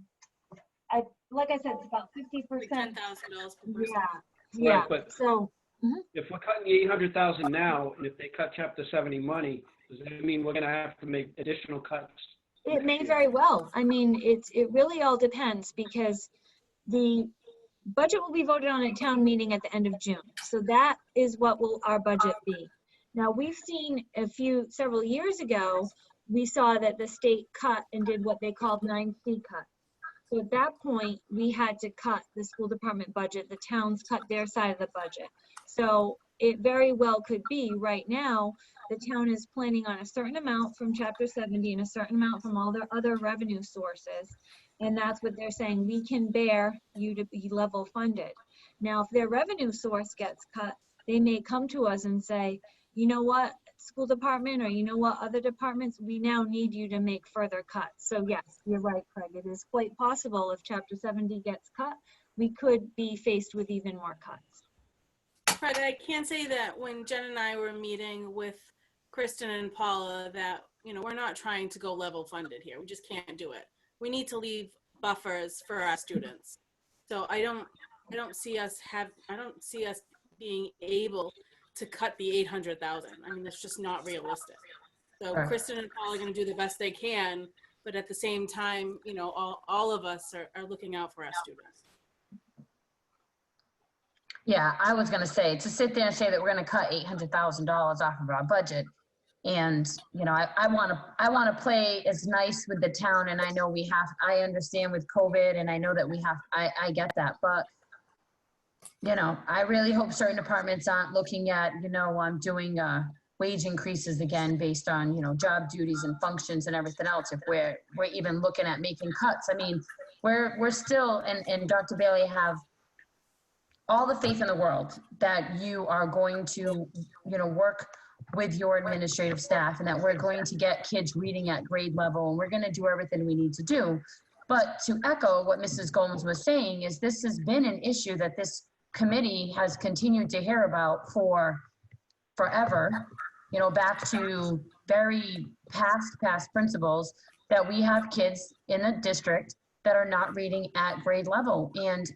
Like I said, it's about 50%. $10,000 per person. Yeah, Right, but so. if we're cutting the 800,000 now, and if they cut Chapter 70 money, does that mean we're gonna have to make additional cuts? It may very well. I mean, it really all depends because the budget will be voted on at town meeting at the end of June. So that is what will our budget be. Now, we've seen several years ago, we saw that the state cut and did what they called 9C cut. So at that point, we had to cut the school department budget. The towns cut their side of the budget. So it very well could be right now, the town is planning on a certain amount from Chapter 70 and a certain amount from all their other revenue sources. And that's what they're saying, we can bear you to be level funded. Now, if their revenue source gets cut, they may come to us and say, you know what, school department, or you know what, other departments, we now need you to make further cuts. So yes, you're right, Craig. It is quite possible if Chapter 70 gets cut, we could be faced with even more cuts. Fred, I can say that when Jen and I were meeting with Kristen and Paula that, you know, we're not trying to go level funded here. We just can't do it. We need to leave buffers for our students. So I don't see us being able to cut the 800,000. I mean, that's just not realistic. So Right. Kristen and Paul are going to do the best they can, but at the same time, you know, all of us are looking out for our students. Yeah, I was gonna say, to sit there and say that we're gonna cut $800,000 off of our budget. And, you know, I wanna play as nice with the town, and I know I understand with COVID, and I know that I get that, but, you know, I really hope certain departments aren't looking at, you know, doing wage increases again based on, you know, job duties and functions and everything else. If we're even looking at making cuts, I mean, we're still, and Dr. Bailey, have all the faith in the world that you are going to, you know, work with your administrative staff, and that we're going to get kids reading at grade level, and we're going to do everything we need to do. But to echo what Mrs. Gomes was saying, is this has been an issue that this committee has continued to hear about for forever, you know, back to very past principles, that we have kids in the district that are not reading at grade level. And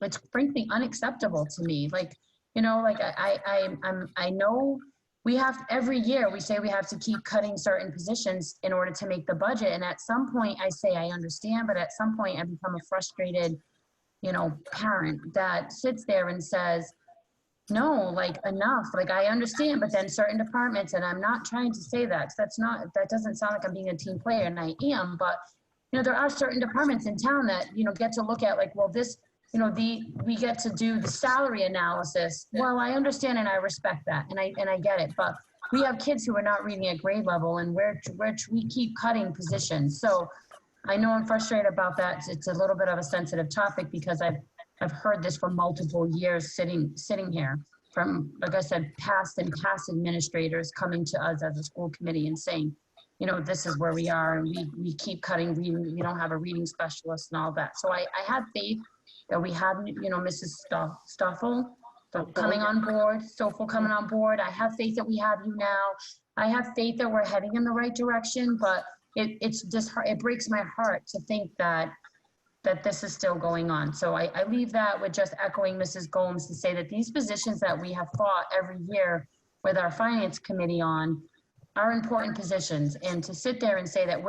it's frankly unacceptable to me. Like, you know, like I know we have, every year we say we have to keep cutting certain positions in order to make the budget. And at some point I say, I understand, but at some point I become a frustrated, you know, parent that sits there and says, no, like, enough. Like, I understand, but then certain departments, and I'm not trying to say that, 'cause that doesn't sound like I'm being a team player, and I am, but, you know, there are certain departments in town that, you know, get to look at, like, well, this, you know, we get to do the salary analysis. Well, I understand and I respect that, and I get it, but we have kids who are not reading at grade level, and we keep cutting positions. So I know I'm frustrated about that. It's a little bit of a sensitive topic because I've heard this for multiple years sitting here. like I said, past administrators coming to us as a school committee and saying, you know, this is where we are, and we keep cutting, we don't have a reading specialist and all that. So I had faith that we had, you know, Mrs. Stoffel coming on board, Stoffel coming on board. I have faith that we have you now. I have faith that we're heading in the right direction, but it's just, it breaks my heart to think that this is still going on. So I leave that with just echoing Mrs. Gomes to say that these positions that we have fought every year with our finance committee on are important positions, and to sit there and say that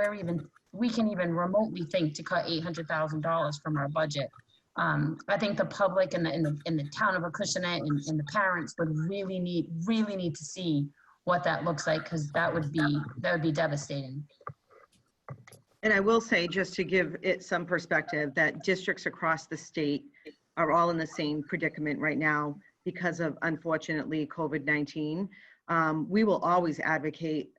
we can even remotely think to cut $800,000 from our budget. I think the public and the town of Acushnet and the parents would really need to see what that looks like, because that would be devastating. And I will say, just to give it some perspective, that districts across the state are all in the same predicament right now because of, unfortunately, COVID-19. We will always advocate,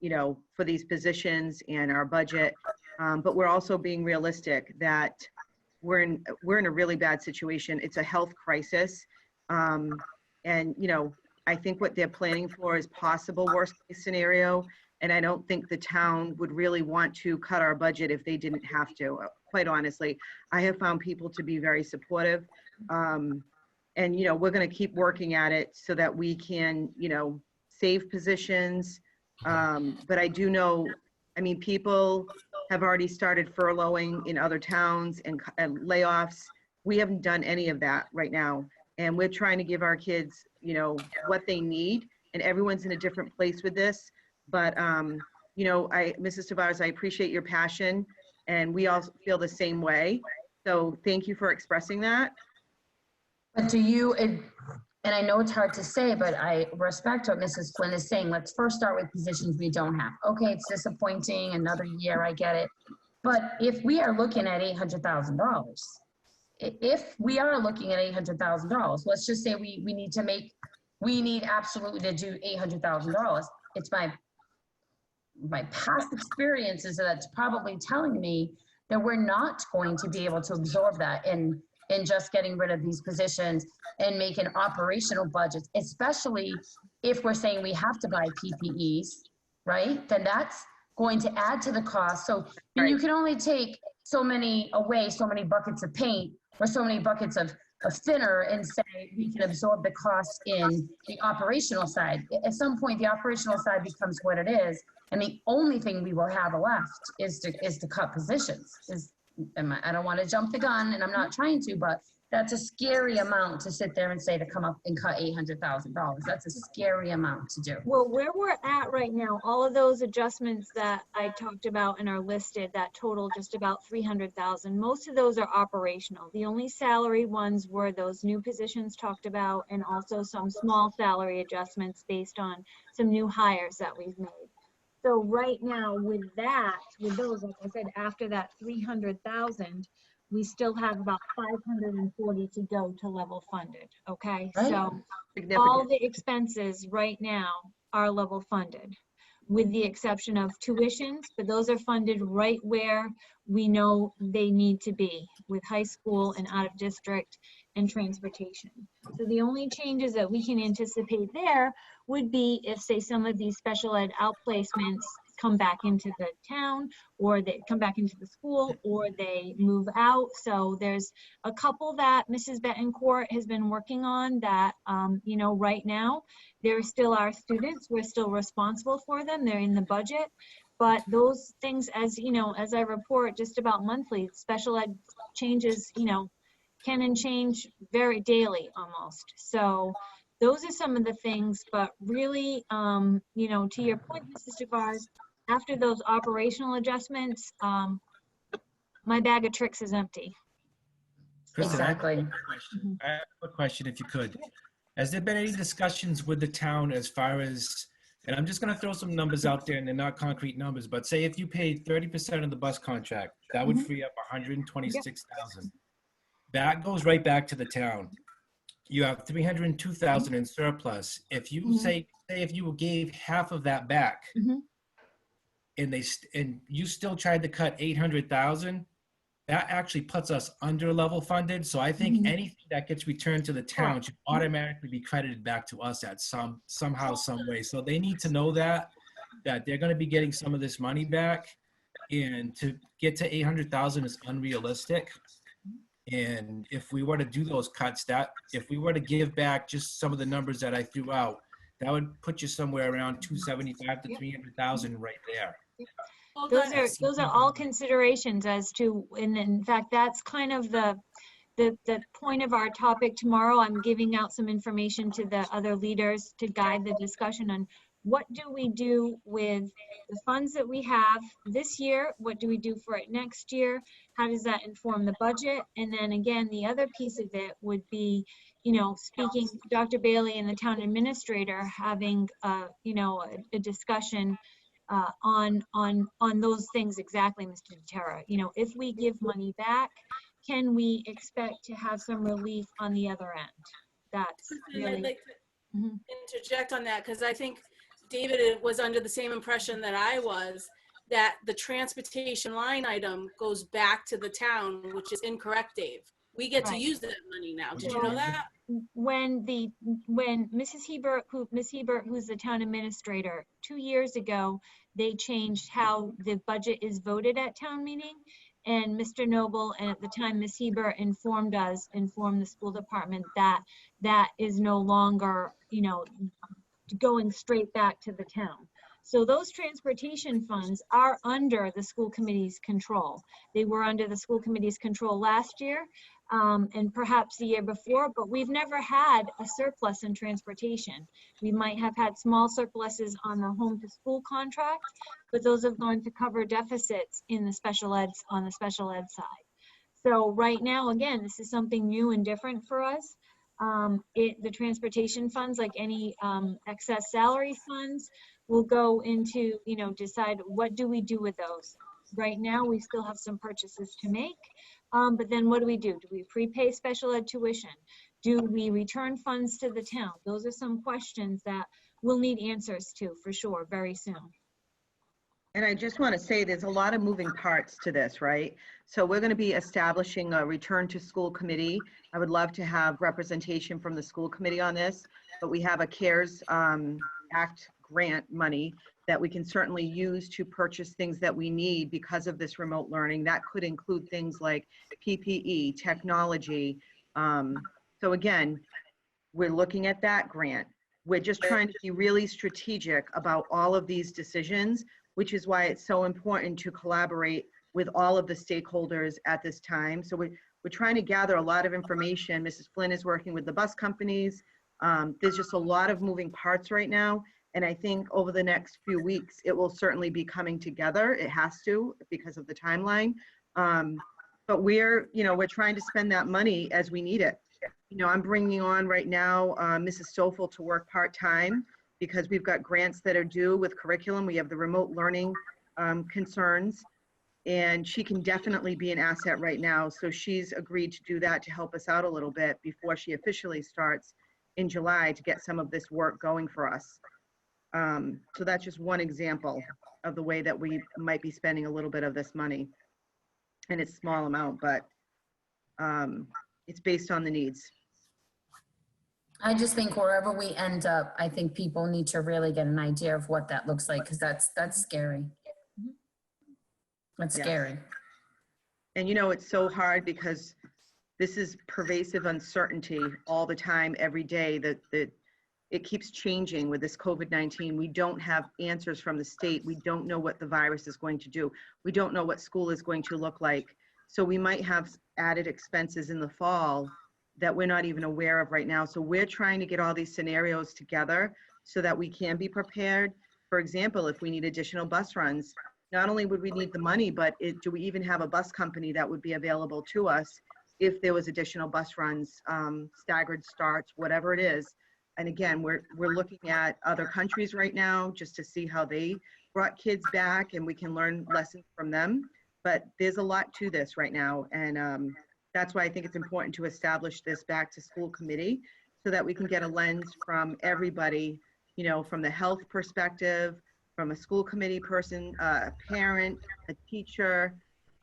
you know, for these positions and our budget, but we're also being realistic that we're in a really bad situation. It's a health crisis, and you know, I think what they're planning for is possible worst case scenario. And I don't think the town would really want to cut our budget if they didn't have to, quite honestly. I have found people to be very supportive. And, you know, we're going to keep working at it so that we can, you know, save positions. But I do know, I mean, people have already started furloughing in other towns and layoffs. We haven't done any of that right now. And we're trying to give our kids, you know, what they need. And everyone's in a different place with this. But, you know, Mrs. Tavares, I appreciate your passion, and we all feel the same way. So thank you for expressing that. But do you, and I know it's hard to say, but I respect what Mrs. Flynn is saying. Let's first start with positions we don't have. Okay, it's disappointing, another year, I get it. But if we are looking at $800,000, if we are looking at $800,000, let's just say we need absolutely to do $800,000. It's my past experiences that's probably telling me that we're not going to be able to absorb that in just getting rid of these positions and making operational budgets, especially if we're saying we have to buy PPEs, right? Then that's going to add to the cost. So you can only take so many buckets of paint or so many buckets of thinner and say we can absorb the cost in the operational side. At some point, the operational side becomes what it is, and the only thing we will have left is to cut positions. I don't want to jump the gun, and I'm not trying to, but that's a scary amount to sit there and say to come up and cut $800,000. That's a scary amount to do. Well, where we're at right now, all of those adjustments that I talked about and are listed, that total just about $300,000, most of those are operational. The only salary ones were those new positions talked about, and also some small salary adjustments based on some new hires that we've made. So right now with those, like I said, after that 300,000, we still have about 540 to go to level funded, okay? Right. So all the expenses right now are level funded, with the exception of tuitions, but those are funded right where we know they need to be, with high school and out of district and transportation. So the only changes that we can anticipate there would be if, say, some of these special ed outplacements come back into the town, or they come back into the school, or they move out. So there's a couple that Mrs. Betancourt has been working on that, you know, right now, they're still our students. We're still responsible for them. They're in the budget. But those things, as you know, as I report just about monthly, special ed changes, you know, can and change very daily almost. So those are some of the things, but really, you know, to your point, Mrs. Tavares, after those operational adjustments, my bag of tricks is empty. Kristen, Exactly. I have a question, if you could. Has there been any discussions with the town as far as, and I'm just going to throw some numbers out there, and they're not concrete numbers, but say if you paid 30% of the bus contract, that would free up $126,000. That goes right back to the town. You have $302,000 in surplus. If you say if you gave half of that back, and you still tried to cut $800,000, that actually puts us under level funded. So I think anything that gets returned to the town should automatically be credited back to us at somehow, some way. So they need to know that they're going to be getting some of this money back, and to get to 800,000 is unrealistic. And if we were to do those cuts, if we were to give back just some of the numbers that I threw out, that would put you somewhere around 275 to 300,000 right there. Those are all considerations as to, and in fact, that's kind of the point of our topic tomorrow. I'm giving out some information to the other leaders to guide the discussion on what do we do with the funds that we have this year? What do we do for it next year? How does that inform the budget? And then again, the other piece of it would be, you know, speaking, Dr. Bailey and the town administrator having, you know, a discussion on those things exactly, Mr. DeTerra. You know, if we give money back, can we expect to have some relief on the other end? That's really. I'd like to interject on that, because I think David was under the same impression that I was, that the transportation line item goes back to the town, which is incorrect, Dave. We get to use that money now. Did you know that? When Mrs. Hebert, who's the town administrator, 2 years ago, they changed how the budget is voted at town meeting. And Mr. Noble, and at the time, Ms. Hebert informed the school department that that is no longer, you know, going straight back to the town. So those transportation funds are under the school committee's control. They were under the school committee's control last year, and perhaps the year before, but we've never had a surplus in transportation. We might have had small surpluses on the home to school contract, but those have gone to cover deficits in the special ed, on the special ed side. So right now, again, this is something new and different for us. The transportation funds, like any excess salary funds, will go into, you know, decide what do we do with those. Right now, we still have some purchases to make, but then what do we do? Do we prepay special ed tuition? Do we return funds to the town? Those are some questions that we'll need answers to, for sure, very soon. And I just want to say there's a lot of moving parts to this, right? So we're going to be establishing a return to school committee. I would love to have representation from the school committee on this, but we have a CARES Act grant money that we can certainly use to purchase things that we need because of this remote learning. That could include things like PPE, technology. So again, we're looking at that grant. We're just trying to be really strategic about all of these decisions, which is why it's so important to collaborate with all of the stakeholders at this time. So we're trying to gather a lot of information. Mrs. Flynn is working with the bus companies. There's just a lot of moving parts right now. And I think over the next few weeks, it will certainly be coming together. It has to because of the timeline. But we're trying to spend that money as we need it. You know, I'm bringing on right now Mrs. Stoffel to work part-time because we've got grants that are due with curriculum. We have the remote learning concerns, and she can definitely be an asset right now. So she's agreed to do that to help us out a little bit before she officially starts in July to get some of this work going for us. So that's just one example of the way that we might be spending a little bit of this money. And it's a small amount, but it's based on the needs. I just think wherever we end up, I think people need to really get an idea of what that looks like, because that's scary. That's scary. And you know, it's so hard because this is pervasive uncertainty all the time, every day, that it keeps changing with this COVID-19. We don't have answers from the state. We don't know what the virus is going to do. We don't know what school is going to look like. So we might have added expenses in the fall that we're not even aware of right now. So we're trying to get all these scenarios together so that we can be prepared. For example, if we need additional bus runs, not only would we need the money, but do we even have a bus company that would be available to us if there was additional bus runs, staggered starts, whatever it is. And again, we're looking at other countries right now just to see how they brought kids back, and we can learn lessons from them. But there's a lot to this right now. And that's why I think it's important to establish this back to school committee so that we can get a lens from everybody, you know, from the health perspective, from a school committee person, a parent, a teacher,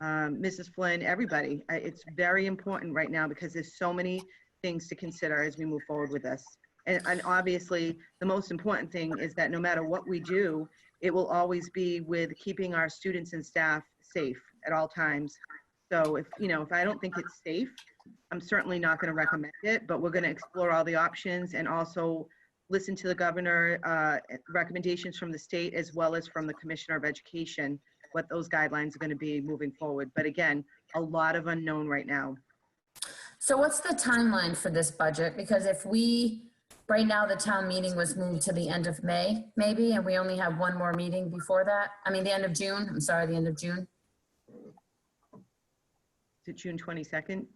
Mrs. Flynn, everybody. It's very important right now because there's so many things to consider as we move forward with this. And obviously, the most important thing is that no matter what we do, it will always be with keeping our students and staff safe at all times. So if I don't think it's safe, I'm certainly not going to recommend it, but we're going to explore all the options and also listen to the governor, recommendations from the state as well as from the Commissioner of Education, what those guidelines are going to be moving forward. But again, a lot of unknown right now. So what's the timeline for this budget? Because if right now the town meeting was moved to the end of May, maybe, and we only have one more meeting before that. I mean, the end of June, I'm sorry, the end of June. Is it June 22nd?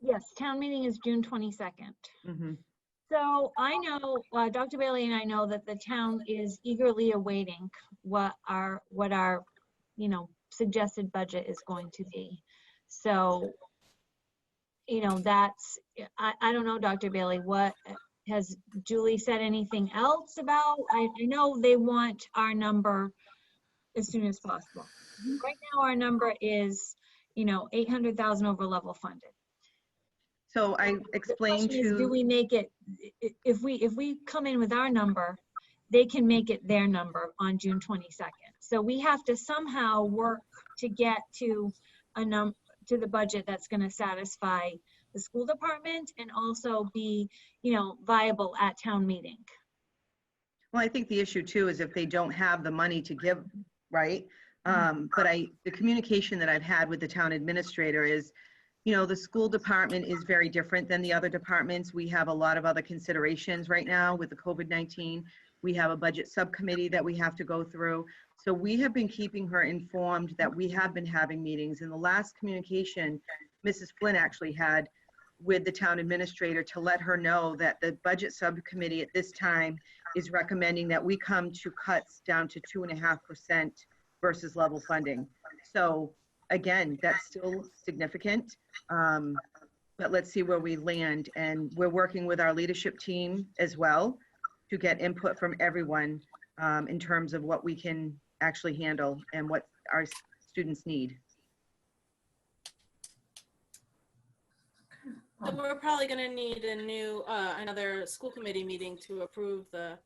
Yes, town meeting is June 22nd. Mm-hmm. So I know, Dr. Bailey and I know that the town is eagerly awaiting what our suggested budget is going to be. So, that's, I don't know, Dr. Bailey, what has Julie said anything else about? I know they want our number as soon as possible. Right now, our number is, 800,000 over level funded. So I explained to, do we make it, if we come in with our number, they can make it their number on June 22nd. So we have to somehow work to get to to the budget that's going to satisfy the school department and also be, viable at town meeting. well, I think the issue too is if they don't have the money to give, right? But the communication that I've had with the town administrator is, the school department is very different than the other departments. We have a lot of other considerations right now with the COVID-19. We have a budget subcommittee that we have to go through. So we have been keeping her informed that we have been having meetings. In the last communication, Mrs. Flynn actually had with the town administrator to let her know that the budget subcommittee at this time is recommending that we come to cuts down to 2.5% versus level funding. So again, that's still significant, but let's see where we land. And we're working with our leadership team as well to get input from everyone in terms of what we can actually handle and what our students need. So we're probably going to need a new, another school committee meeting to approve the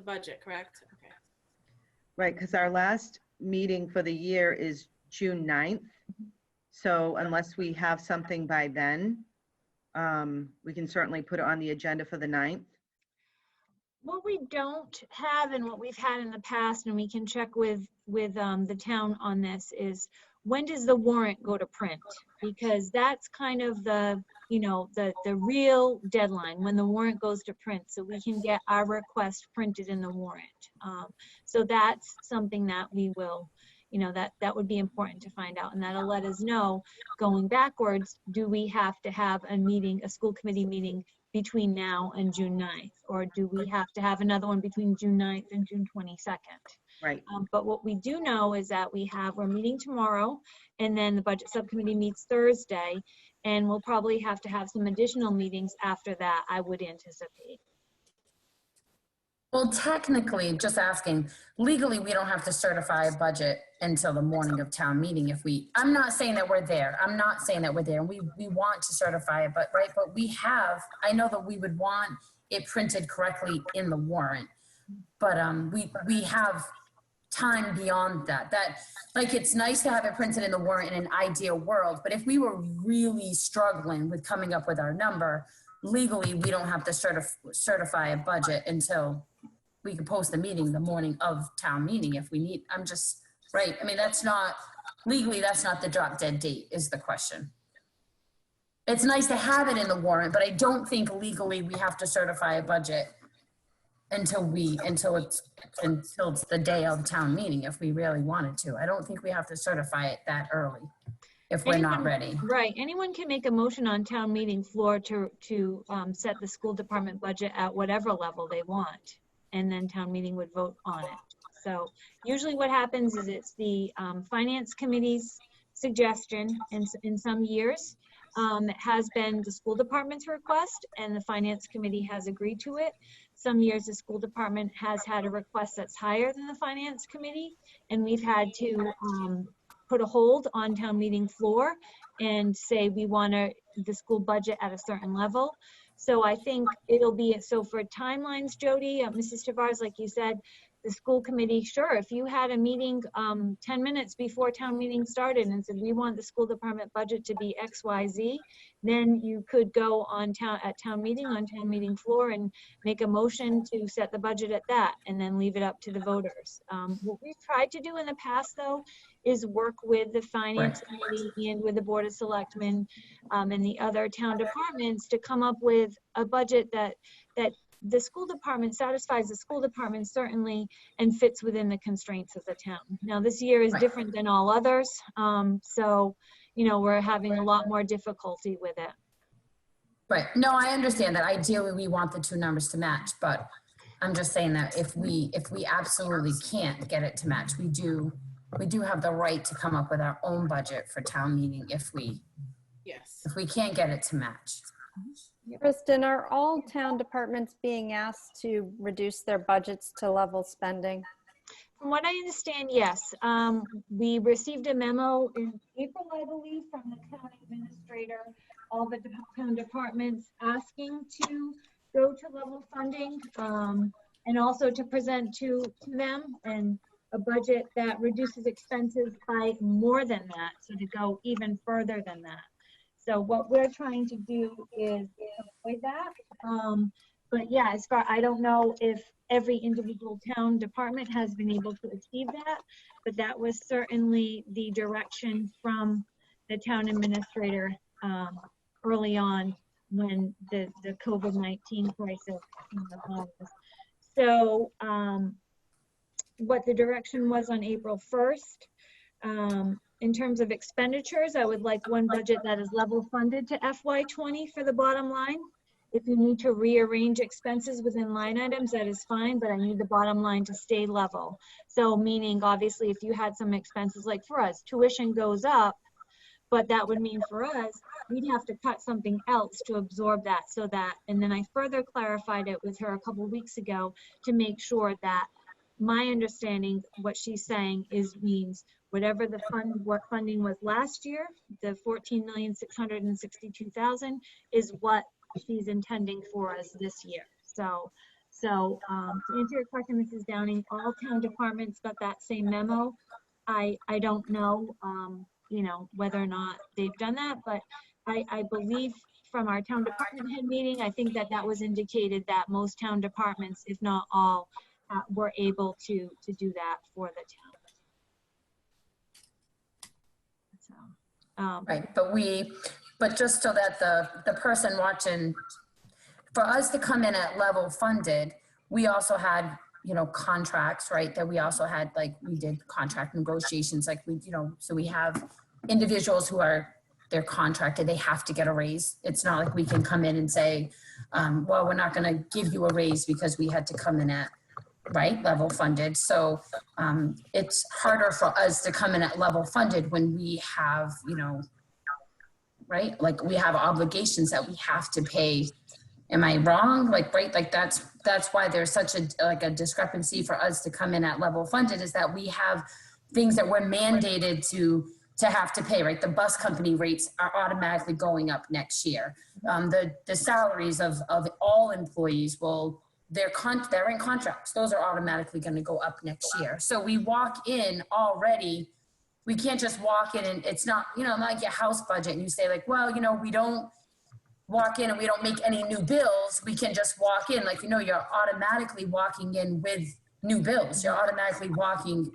budget, correct? Okay. Right, because our last meeting for the year is June 9th. So unless we have something by then, we can certainly put it on the agenda for the 9th. What we don't have and what we've had in the past, and we can check with the town on this, is when does the warrant go to print? Because that's kind of the real deadline, when the warrant goes to print, so we can get our request printed in the warrant. So that's something that we will, that would be important to find out, and that'll let us know going backwards, do we have to have a school committee meeting between now and June 9th, or do we have to have another one between June 9th and June 22nd? Right. But what we do know is that we're meeting tomorrow, and then the budget subcommittee meets Thursday, and we'll probably have to have some additional meetings after that, I would anticipate. Well, technically, just asking, legally, we don't have to certify a budget until the morning of town meeting I'm not saying that we're there. I'm not saying that we're there. We want to certify it, but I know that we would want it printed correctly in the warrant, but we have time beyond that. It's nice to have it printed in the warrant in an ideal world, but if we were really struggling with coming up with our number, legally, we don't have to certify a budget until we can post the meeting the morning of town meeting if we need. Right. I mean, legally, that's not the drop dead date is the question. It's nice to have it in the warrant, but I don't think legally we have to certify a budget until it's the day of town meeting if we really wanted to. I don't think we have to certify it that early if we're not ready. Right. Anyone can make a motion on town meeting floor to set the school department budget at whatever level they want, and then town meeting would vote on it. So usually what happens is it's the finance committee's suggestion, and in some years it has been the school department's request, and the finance committee has agreed to it. Some years the school department has had a request that's higher than the finance committee, and we've had to put a hold on town meeting floor and say we want the school budget at a certain level. So I think it'll be, so for timelines, Jody, Mrs. Tavares, like you said, the school committee, sure, if you had a meeting 10 minutes before town meeting started and said, we want the school department budget to be X, Y, Z, then you could go on town meeting floor and make a motion to set the budget at that and then leave it up to the voters. What we've tried to do in the past, though, is work with the finance committee and with the board of selectmen and the other town departments to come up with a budget that the school department satisfies the school department certainly and fits within the constraints of the town. Now, this year is different than all others. So, you know, we're having a lot more difficulty with it. Right. No, I understand that. Ideally, we want the two numbers to match, but I'm just saying that if we absolutely can't get it to match, we do have the right to come up with our own budget for town meeting if we can't get it to match. Kristen, are all town departments being asked to reduce their budgets to level spending? From what I understand, yes. We received a memo in April, I believe, from the town administrator, all the town departments asking to go to level funding and also to present to them and a budget that reduces expenses by more than that, so to go even further than that. So what we're trying to do is avoid that. But yeah, as far, I don't know if every individual town department has been able to achieve that, but that was certainly the direction from the town administrator early on when the COVID-19 crisis was. So what the direction was on April 1st, in terms of expenditures, I would like one budget that is level funded to FY20 for the bottom line. If you need to rearrange expenses within line items, that is fine, but I need the bottom line to stay level. So meaning, obviously, if you had some expenses, like for us, tuition goes up, but that would mean for us, we'd have to cut something else to absorb that, so that, and then I further clarified it with her a couple weeks ago to make sure that my understanding, what she's saying is means whatever the what funding was last year, the $14,662,000 is what she's intending for us this year. So to answer your question, Mrs. Downing, all town departments got that same memo. I don't know, you know, whether or not they've done that, but I believe from our town department head meeting, I think that was indicated that most town departments, if not all, were able to do that for the town. So, right, but just so that the person watching, for us to come in at level funded, we also had, you know, contracts, right? That we also had, like, we did contract negotiations, like we, you know, so we have individuals who they're contracted, they have to get a raise. It's not like we can come in and say, well, we're not gonna give you a raise because we had to come in at, right, level funded. So it's harder for us to come in at level funded when we have, you know, right, like we have obligations that we have to pay. Am I wrong? Like, right, like that's why there's such a discrepancy for us to come in at level funded, is that we have things that we're mandated to have to pay, right? The bus company rates are automatically going up next year. The salaries of all employees they're in contracts. Those are automatically going to go up next year. So we walk in already, we can't just walk in and it's not, you know, not like your house budget and you say like, well, you know, we don't walk in and we don't make any new bills. We can just walk in, like, you know, you're automatically walking in with new bills. You're automatically walking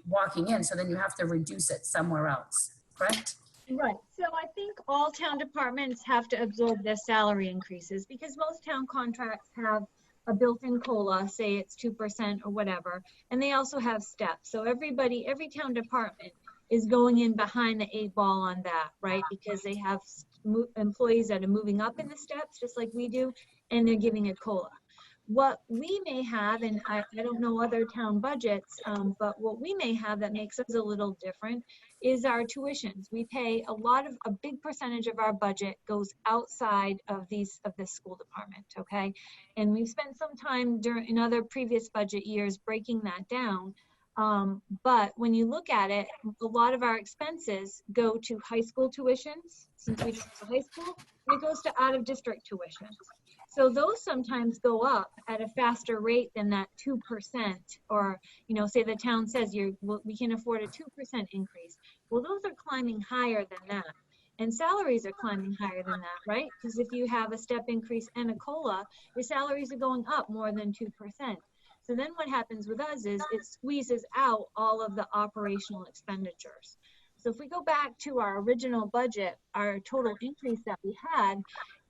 in. So then you have to reduce it somewhere else, correct? Right. So I think all town departments have to absorb their salary increases because most town contracts have a built-in COLA, say it's 2% or whatever, and they also have steps. So every town department is going in behind the 8 ball on that, right? Because they have employees that are moving up in the steps, just like we do, and they're giving a COLA. What we may have, and I don't know other town budgets, but what we may have that makes us a little different is our tuitions. We pay a big percentage of our budget goes outside of the school department, okay? And we've spent some time in other previous budget years breaking that down. But when you look at it, a lot of our expenses go to high school tuitions, since we don't have a high school, and it goes to out-of-district tuitions. So those sometimes go up at a faster rate than that 2%, or, you know, say the town says we can afford a 2% increase. Well, those are climbing higher than that. And salaries are climbing higher than that, right? Because if you have a step increase and a COLA, your salaries are going up more than 2%. So then what happens with us is it squeezes out all of the operational expenditures. So if we go back to our original budget, our total increase that we had,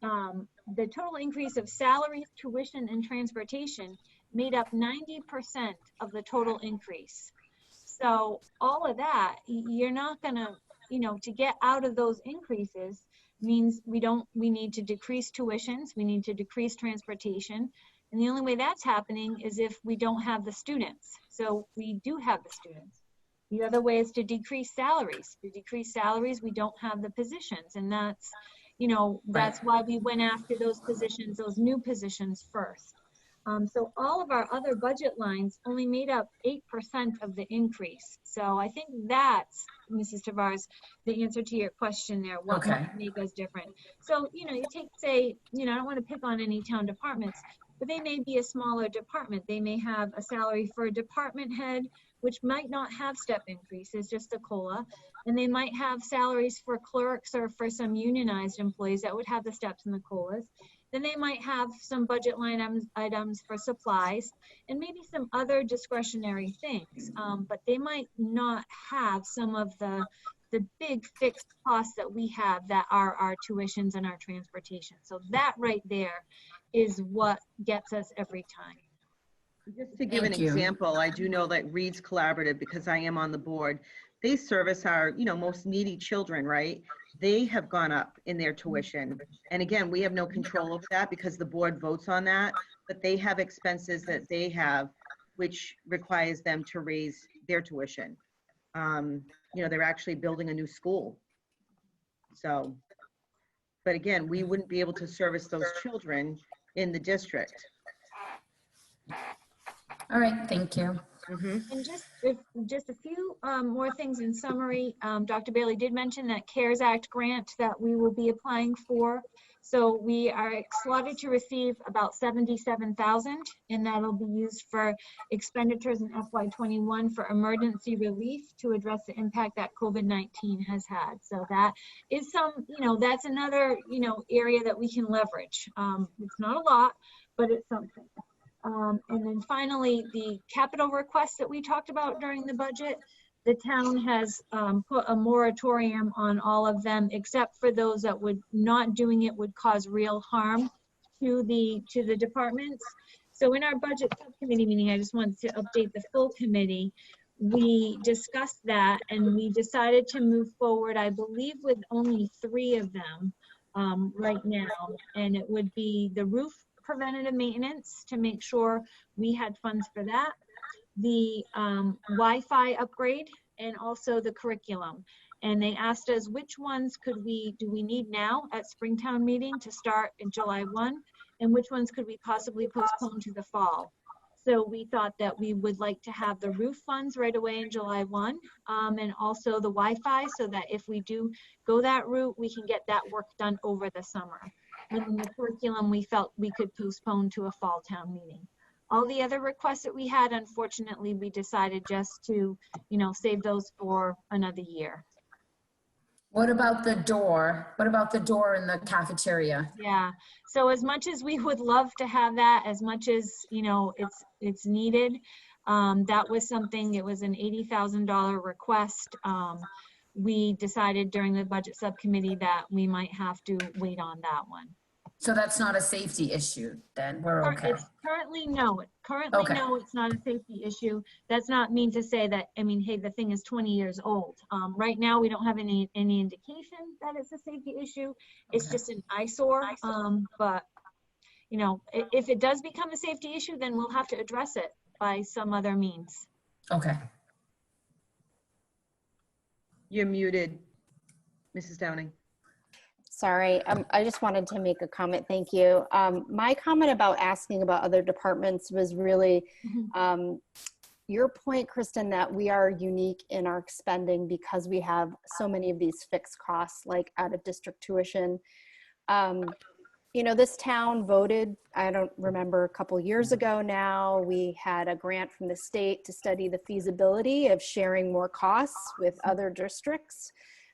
the total increase of salaries, tuition, and transportation made up 90% of the total increase. So all of that, you're not gonna, you know, to get out of those increases means we need to decrease tuitions, we need to decrease transportation. And the only way that's happening is if we don't have the students. So we do have the students. The other way is to decrease salaries. To decrease salaries, we don't have the positions. And that's, you know, that's why we went after those positions, those new positions first. So all of our other budget lines only made up 8% of the increase. So I think that's, Mrs. Tavares, the answer to your question there, what might make us different. So, you know, you take, say, you know, I don't want to pick on any town departments, but they may be a smaller department. They may have a salary for a department head, which might not have step increases, just a COLA. And they might have salaries for clerks or for some unionized employees that would have the steps and the COLAs. Then they might have some budget line items for supplies and maybe some other discretionary things. But they might not have some of the big fixed costs that we have that are our tuitions and our transportation. So that right there is what gets us every time. Just to give an example, I do know that Reed's Collaborative, because I am on the board, they service our, you know, most needy children, right? They have gone up in their tuition. And again, we have no control over that because the board votes on that, but they have expenses that they have, which requires them to raise their tuition. You know, they're actually building a new school. So, but again, we wouldn't be able to service those children in the district. All right, thank you. And just a few more things in summary. Dr. Bailey did mention that CARES Act grant that we will be applying for. So we are slotted to receive about $77,000, and that'll be used for expenditures in FY21 for emergency relief to address the impact that COVID-19 has had. So that is some, you know, that's another, you know, area that we can leverage. It's not a lot, but it's something. And then finally, the capital requests that we talked about during the budget, the town has put a moratorium on all of them, except for those that would not doing it would cause real harm to the departments. So in our budget subcommittee meeting, I just wanted to update the full committee. We discussed that and we decided to move forward, I believe, with only 3 of them right now. And it would be the roof preventative maintenance to make sure we had funds for that, the Wi-Fi upgrade, and also the curriculum. And they asked us which ones do we need now at Springtown meeting to start in July 1, and which ones could we possibly postpone to the fall. So we thought that we would like to have the roof funds right away in July 1, and also the Wi-Fi, so that if we do go that route, we can get that work done over the summer. And then the curriculum, we felt we could postpone to a fall town meeting. All the other requests that we had, unfortunately, we decided just to, you know, save those for another year. What about the door? What about the door in the cafeteria? Yeah, so as much as we would love to have that, as much as, you know, it's needed, that was something, it was an $80,000 request. We decided during the budget subcommittee that we might have to wait on that one. So that's not a safety issue, then we're okay. Currently, no. No, it's not a safety issue. That's not mean to say that, I mean, hey, the thing is 20 years old. Right now, we don't have any indication that it's a safety issue. It's just an eyesore. But, you know, if it does become a safety issue, then we'll have to address it by some other means. Okay. You're muted, Mrs. Downing. Sorry, I just wanted to make a comment. Thank you. My comment about asking about other departments was really, your point, Kristen, that we are unique in our spending because we have so many of these fixed costs, like out of district tuition. You know, this town voted, I don't remember, a couple years ago now, we had a grant from the state to study the feasibility of sharing more costs with other districts.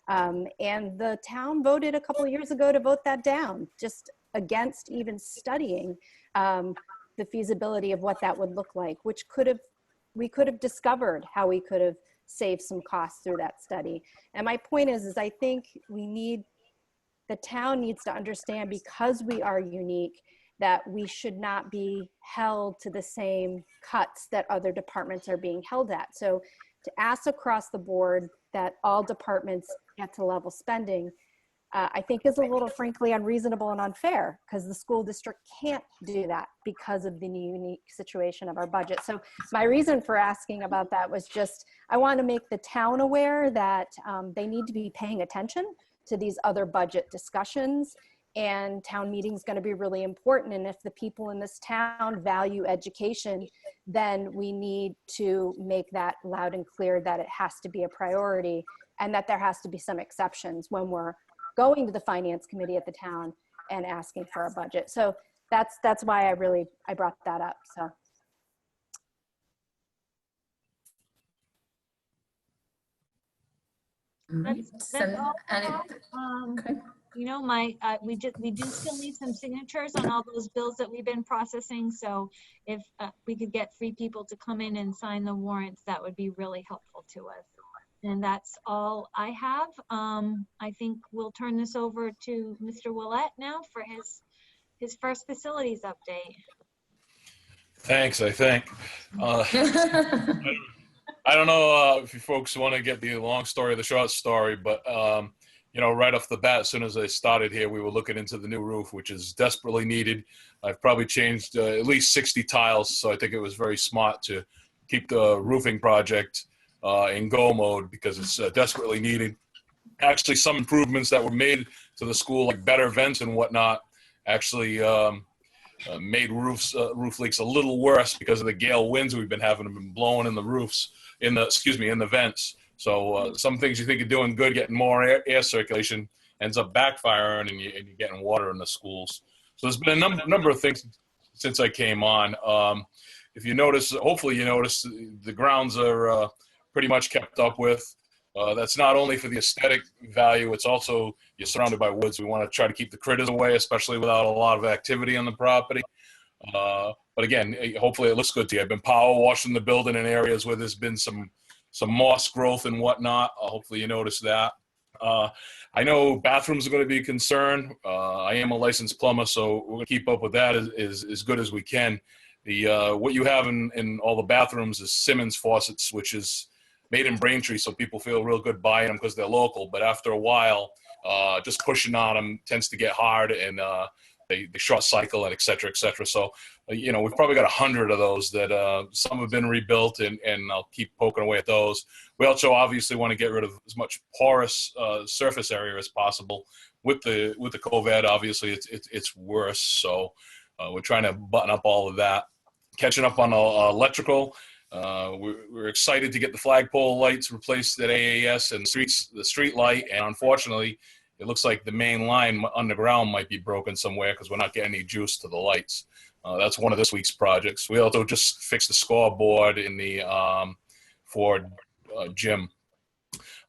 And the town voted a couple years ago to vote that down, just against even studying the feasibility of what that would look like, which we could have discovered how we could have saved some costs through that study. And my point is I think the town needs to understand, because we are unique, that we should not be held to the same cuts that other departments are being held at. So to ask across the board that all departments get to level spending, I think is a little frankly unreasonable and unfair, because the school district can't do that because of the unique situation of our budget. So my reason for asking about that was just, I want to make the town aware that they need to be paying attention to these other budget discussions, and town meeting is going to be really important. And if the people in this town value education, then we need to make that loud and clear that it has to be a priority, and that there has to be some exceptions when we're going to the finance committee at the town and asking for a budget. So that's why I brought that up. So. That's all. You know, we do still need some signatures on all those bills that we've been processing. So if we could get 3 people to come in and sign the warrants, that would be really helpful to us. And that's all I have. I think we'll turn this over to Mr. Willett now for his first facilities update. Thanks, I think. I don't know if you folks want to get the long story or the short story, but you know, right off the bat, as soon as I started here, we were looking into the new roof, which is desperately needed. I've probably changed at least 60 tiles, so I think it was very smart to keep the roofing project in go mode, because it's desperately needed. Actually, some improvements that were made to the school, like better vents and whatnot, actually made roof leaks a little worse because of the gale winds we've been having been blowing in the roofs, in the vents. So some things you think you're doing good, getting more air circulation, ends up backfiring, and you're getting water in the schools. So there's been a number of things since I came on. If you notice, hopefully you notice, the grounds are pretty much kept up with. That's not only for the aesthetic value, it's also you're surrounded by woods. We want to try to keep the critters away, especially without a lot of activity on the property. But again, hopefully it looks good to you. I've been power washing the building in areas where there's been some moss growth and whatnot. Hopefully you notice that. I know bathrooms are going to be a concern. I am a licensed plumber, so we're going to keep up with that as good as we can. What you have in all the bathrooms is Simmons faucets, which is made in Braintree, so people feel real good buying them because they're local. But after a while, just pushing on them tends to get hard, and they short cycle, and et cetera, et cetera. So, you know, we've probably got 100 of those that some have been rebuilt, and I'll keep poking away at those. We also obviously want to get rid of as much porous surface area as possible. With the COVID, obviously it's worse. So we're trying to button up all of that. Catching up on electrical. We're excited to get the flagpole lights replaced at AAS and the street light. And unfortunately, it looks like the main line underground might be broken somewhere because we're not getting any juice to the lights. That's one of this week's projects. We also just fixed the scoreboard in the Ford gym.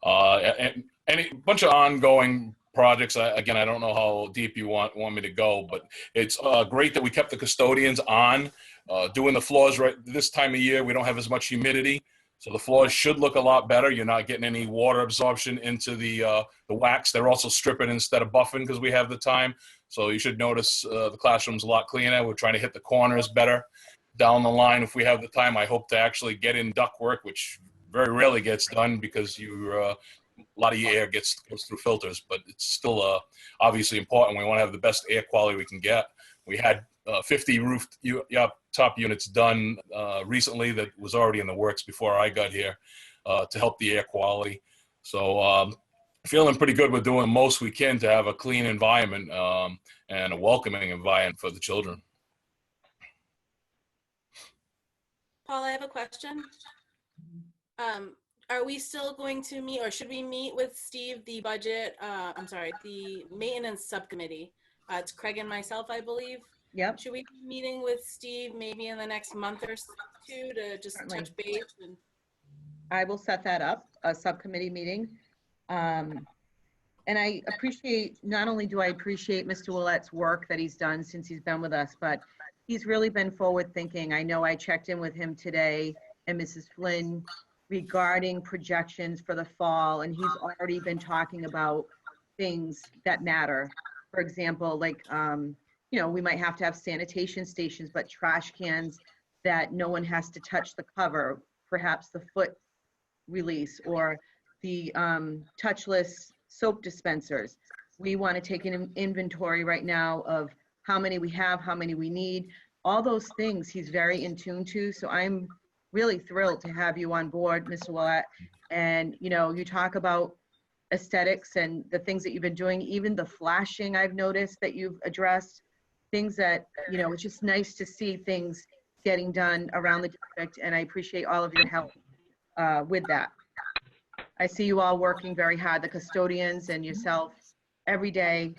And a bunch of ongoing projects. Again, I don't know how deep you want me to go, but it's great that we kept the custodians on. Doing the floors right this time of year, we don't have as much humidity, so the floors should look a lot better. You're not getting any water absorption into the wax. They're also stripping instead of buffing because we have the time. So you should notice the classroom's a lot cleaner. We're trying to hit the corners better. Down the line, if we have the time, I hope to actually get in ductwork, which very rarely gets done because a lot of your air goes through filters, but it's still obviously important. We want to have the best air quality we can get. We had 50 top units done recently that was already in the works before I got here to help the air quality. So feeling pretty good. We're doing the most we can to have a clean environment and a welcoming environment for the children. Paul, I have a question. Are we still going to meet, or should we meet with Steve, the the maintenance subcommittee? It's Craig and myself, I believe. Yep. Should we be meeting with Steve maybe in the next month or two to just Certainly. touch base? I will set that up, a subcommittee meeting. And I appreciate, not only do I appreciate Mr. Willette's work that he's done since he's been with us, but he's really been forward thinking. I know I checked in with him today and Mrs. Flynn regarding projections for the fall, and he's already been talking about things that matter. For example, like, we might have to have sanitation stations, but trash cans that no one has to touch the cover, perhaps the foot release, or the touchless soap dispensers. We want to take an inventory right now of how many we have, how many we need, all those things he's very in tune to. So I'm really thrilled to have you on board, Mr. Willett. And, you talk about aesthetics and the things that you've been doing, even the flashing I've noticed that you've addressed, things that, it's just nice to see things getting done around the district. And I appreciate all of your help with that. I see you all working very hard, the custodians and yourself, every day.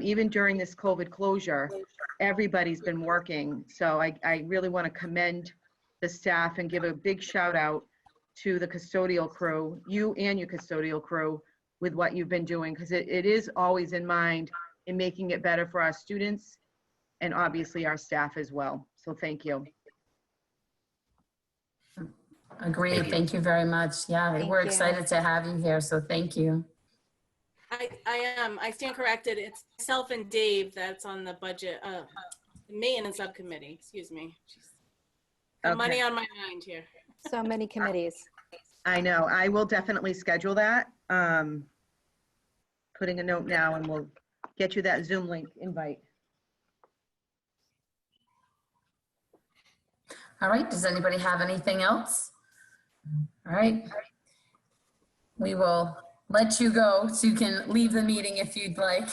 Even during this COVID closure, everybody's been working. So I really want to commend the staff and give a big shout out to the custodial crew, you and your custodial crew, with what you've been doing, because it is always in mind in making it better for our students and obviously our staff as well. So thank you. Agreed. Thank you very much. Yeah, Thank we're you. excited to have you here. So thank you. I stand corrected. It's myself and Dave that's on the budget, maintenance subcommittee, excuse me. Got money on my mind here. So many committees. I know. I will definitely schedule that. Putting a note now, and we'll get you that Zoom link invite. All right. Does anybody have anything else? All right. We will let you go so you can leave the meeting if you'd like.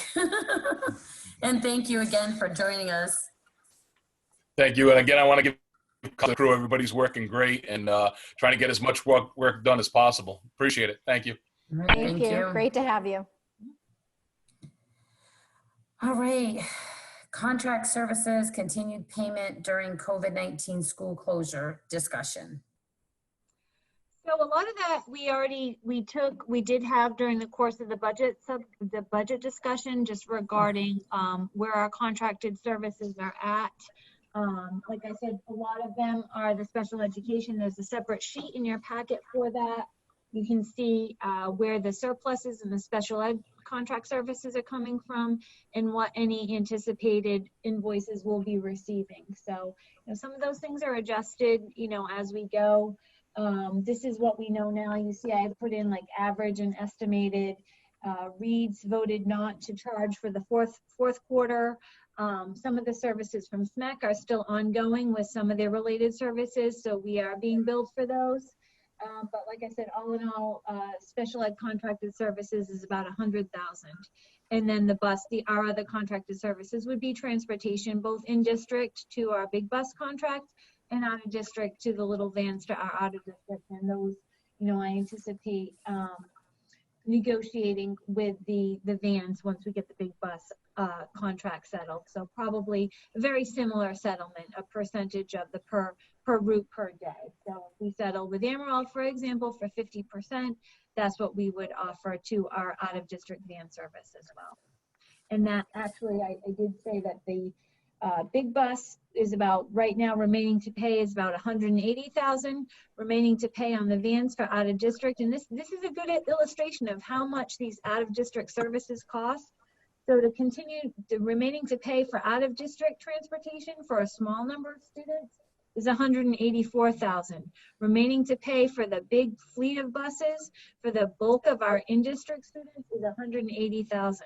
And thank you again for joining us. Thank you. And again, I want to give the crew, everybody's working great and trying to get as much work done as possible. Appreciate it. Thank you. All right, Thank you. Great to have you. All right. Contract services, continued payment during COVID-19 school closure discussion. So a lot of that we did have during the course of the budget discussion, just regarding where our contracted services are at. Like I said, a lot of them are the special education. There's a separate sheet in your packet for that. You can see where the surpluses and the special ed contract services are coming from and what any anticipated invoices will be receiving. So, some of those things are adjusted, as we go. This is what we know now. You see, I put in like average and estimated. Reeds voted not to charge for the fourth quarter. Some of the services from SMEC are still ongoing with some of their related services, so we are being billed for those. But like I said, all in all, special ed contracted services is about $100,000. And then our other contracted services would be transportation, both in district to our big bus contract and out of district to the little vans to our out of district. And those, I anticipate negotiating with the vans once we get the big bus contract settled. So probably a very similar settlement, a percentage of the per route per day. So if we settle with Amaral, for example, for 50%, that's what we would offer to our out of district van service as well. And that actually, I did say that the big bus is about, right now, remaining to pay is about $180,000, remaining to pay on the vans for out of district. And this is a good illustration of how much these out of district services cost. So to continue, the remaining to pay for out of district transportation for a small number of students is $184,000. Remaining to pay for the big fleet of buses for the bulk of our in-district students is $180,000.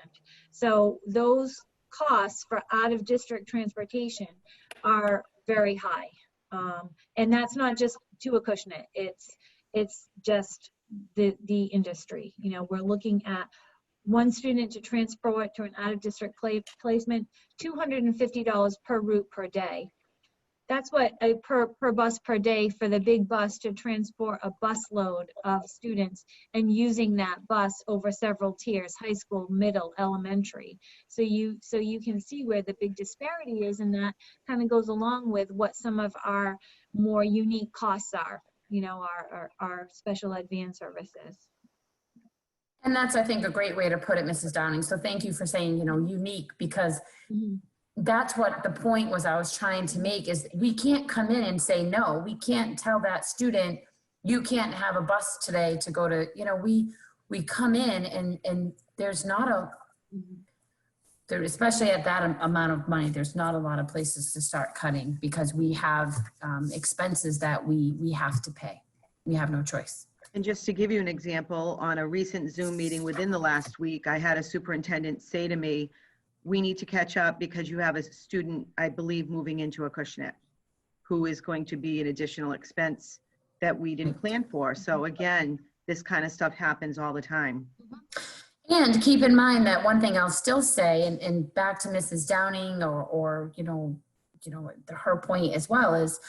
So those costs for out-of-district transportation are very high. And that's not just to Acushnet, it's just the industry. We're looking at one student to transport to an out-of-district placement, $250 per route per day. That's what per bus per day for the big bus to transport a bus load of students and using that bus over several tiers, high school, middle, elementary. So you can see where the big disparity is, and that kind of goes along with what some of our more unique costs are, you know, our special ed van services. And that's, I think, a great way to put it, Mrs. Downing. So thank you for saying, you know, unique, because that's what the point was I was trying to make, is we can't come in and say no. We can't tell that student, you can't have a bus today to go to, you know, we come in and there's not there, especially at that amount of money, there's not a lot of places to start cutting, because we have expenses that we have to pay. We have no choice. And just to give you an example, on a recent Zoom meeting within the last week, I had a superintendent say to me, we need to catch up because you have a student, I believe, moving into Acushnet, who is going to be an additional expense that we didn't plan for. So again, this kind of stuff happens all the time. And keep in mind that one thing I'll still say, and back to Mrs. Downing or her point as well, is,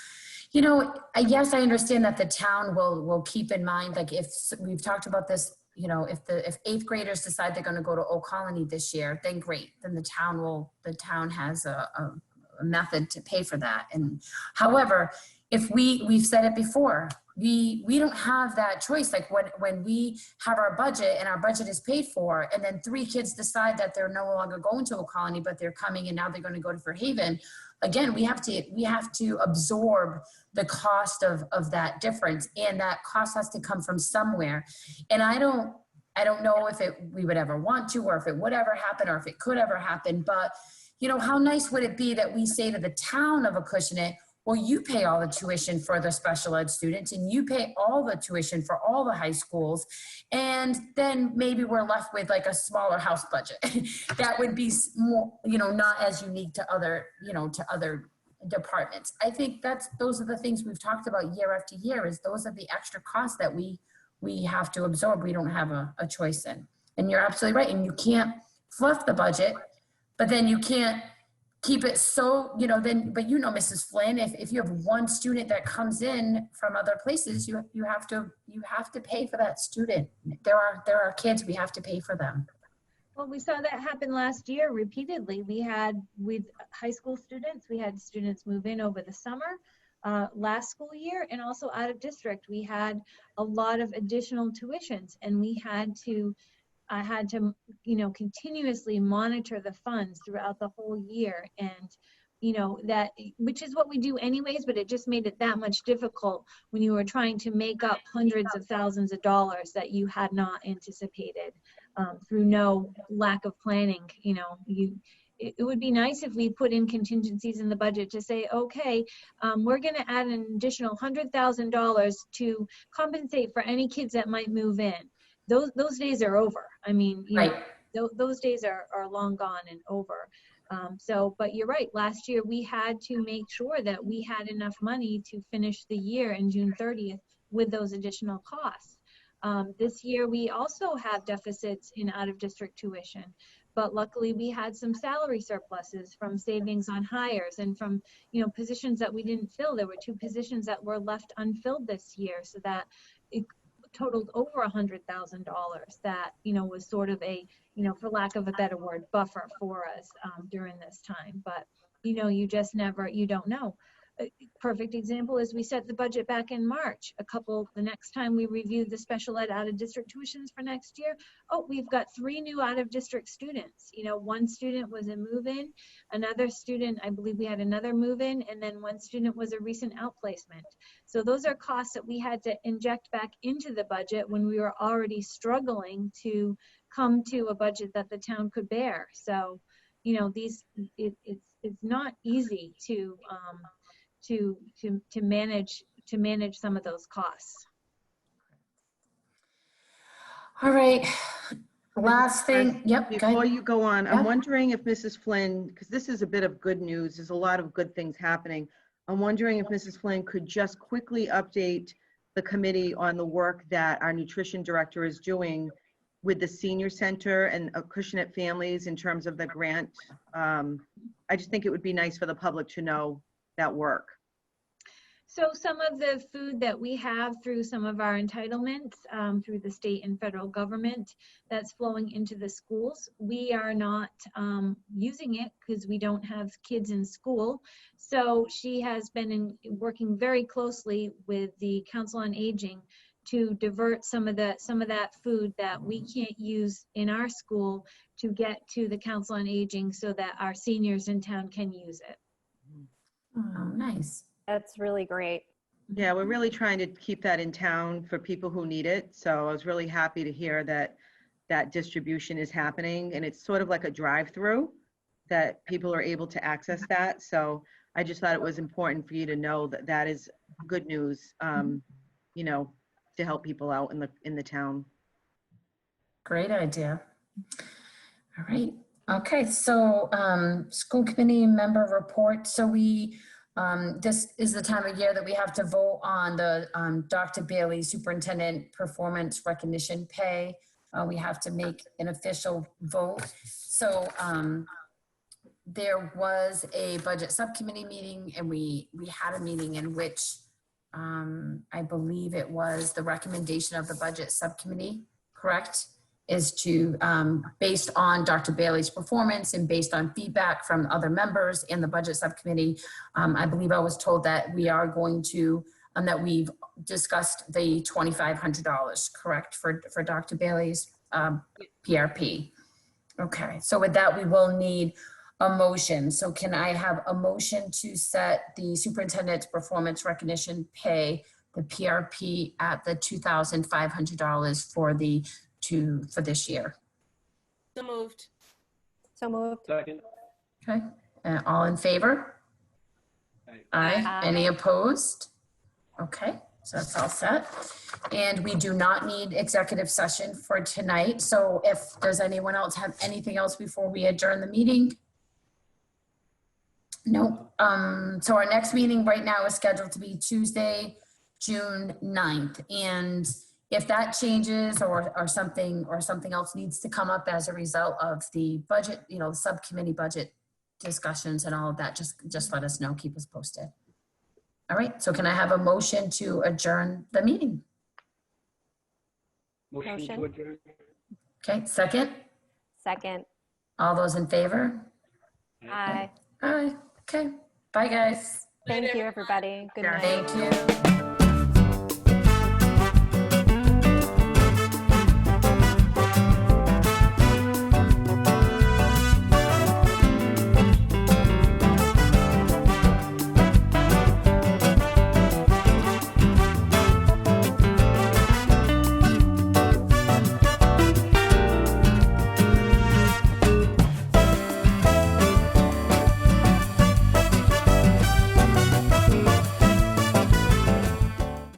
you know, yes, I understand that the town will keep in mind, like if we've talked about this, you know, if 8th graders decide they're going to go to Old Colony this year, then great. Then the town has a method to pay for that. And however, if we've said it before, we don't have that choice. Like when we have our budget and our budget is paid for, and then 3 kids decide that they're no longer going to Old Colony, but they're coming and now they're going to go to Fairhaven. Again, we have to absorb the cost of that difference, and that cost has to come from somewhere. And I don't know if we would ever want to, or if it would ever happen, or if it could ever happen. But you know, how nice would it be that we say to the town of Acushnet, well, you pay all the tuition for the special ed students, and you pay all the tuition for all the high schools, and then maybe we're left with like a smaller house budget that would be more, you know, not as unique to other, you know, to other departments. I think those are the things we've talked about year after year, is those are the extra costs that we have to absorb. We don't have a choice in. And you're absolutely right. And you can't fluff the budget, but then you can't keep it so, you know, then, but you know, Mrs. Flynn, if you have one student that comes in from other places, you have to pay for that student. There are kids, we have to pay for them. Well, we saw that happen last year repeatedly. With high school students, we had students move in over the summer last school year, and also out of district. We had a lot of additional tuitions, and I had to, you know, continuously monitor the funds throughout the whole year. And, you know, which is what we do anyways, but it just made it that much difficult when you were trying to make up hundreds of thousands of dollars that you had not anticipated through no lack of planning. You know, it would be nice if we put in contingencies in the budget to say, okay, we're going to add an additional $100,000 to compensate for any kids that might move in. Those days are over. I mean, you know, those days are long gone and over. But you're right. Last year we had to make sure that we had enough money to finish the year in June 30th with those additional costs. This year we also have deficits in out-of-district tuition, but luckily we had some salary surpluses from savings on hires and from, you know, positions that we didn't fill. There were 2 positions that were left unfilled this year, so that it totaled over $100,000 that, you know, was sort of a, you know, for lack of a better word, buffer for us during this time. But, you know, you don't know. A perfect example is we set the budget back in March. The next time we reviewed the special ed out of district tuitions for next year, we've got 3 new out of district students. You know, 1 student was a move-in, another student, I believe we had another move-in, and then 1 student was a recent outplacement. So those are costs that we had to inject back into the budget when we were already struggling to come to a budget that the town could bear. So, you know, it's not easy to manage some of those costs. All right. Last thing. Yep. Before you go on, I'm wondering if Mrs. Flynn, because this is a bit of good news, there's a lot of good things happening. I'm wondering if Mrs. Flynn could just quickly update the committee on the work that our nutrition director is doing with the senior center and Acushnet families in terms of the grant. I just think it would be nice for the public to know that work. So some of the food that we have through some of our entitlements, through the state and federal government, that's flowing into the schools, we are not using it because we don't have kids in school. So she has been working very closely with the Council on Aging to divert some of that food that we can't use in our school to get to the Council on Aging so that our seniors in town can use it. Oh, nice. That's really great. Yeah, we're really trying to keep that in town for people who need it. So I was really happy to hear that that distribution is happening, and it's sort of like a drive-through that people are able to access that. So I just thought it was important for you to know that that is good news, you know, to help people out in the town. Great idea. All right. Okay, so school committee member report. So this is the time of year that we have to vote on the Dr. Bailey Superintendent Performance Recognition Pay. We have to make an official vote. So there was a budget subcommittee meeting, and we had a meeting in which I believe it was the recommendation of the budget subcommittee, correct? Is to, based on Dr. Bailey's performance and based on feedback from other members in the budget subcommittee, I believe I was told that we are going to, that we've discussed the $2,500, correct, for Dr. Bailey's PRP. Okay, so with that, we will need a motion. So can I have a motion to set the superintendent's performance recognition pay, the PRP, at the $2,500 for this year? So moved. So moved. Second. Okay, all in favor? Aye. Any opposed? Okay, so that's all set. And we do not need executive session for tonight. So does anyone else have anything else before we adjourn the meeting? No. So our next meeting right now is scheduled to be Tuesday, June 9th. And if that changes or something else needs to come up as a result of the budget, the subcommittee budget discussions and all of that, just let us know, keep us posted. All right, so can I have a motion to adjourn the meeting? Motion to adjourn. Okay, second? Second. All those in favor? Aye. Aye, okay. Bye, guys. Thank you, everybody. Good night. Thank you.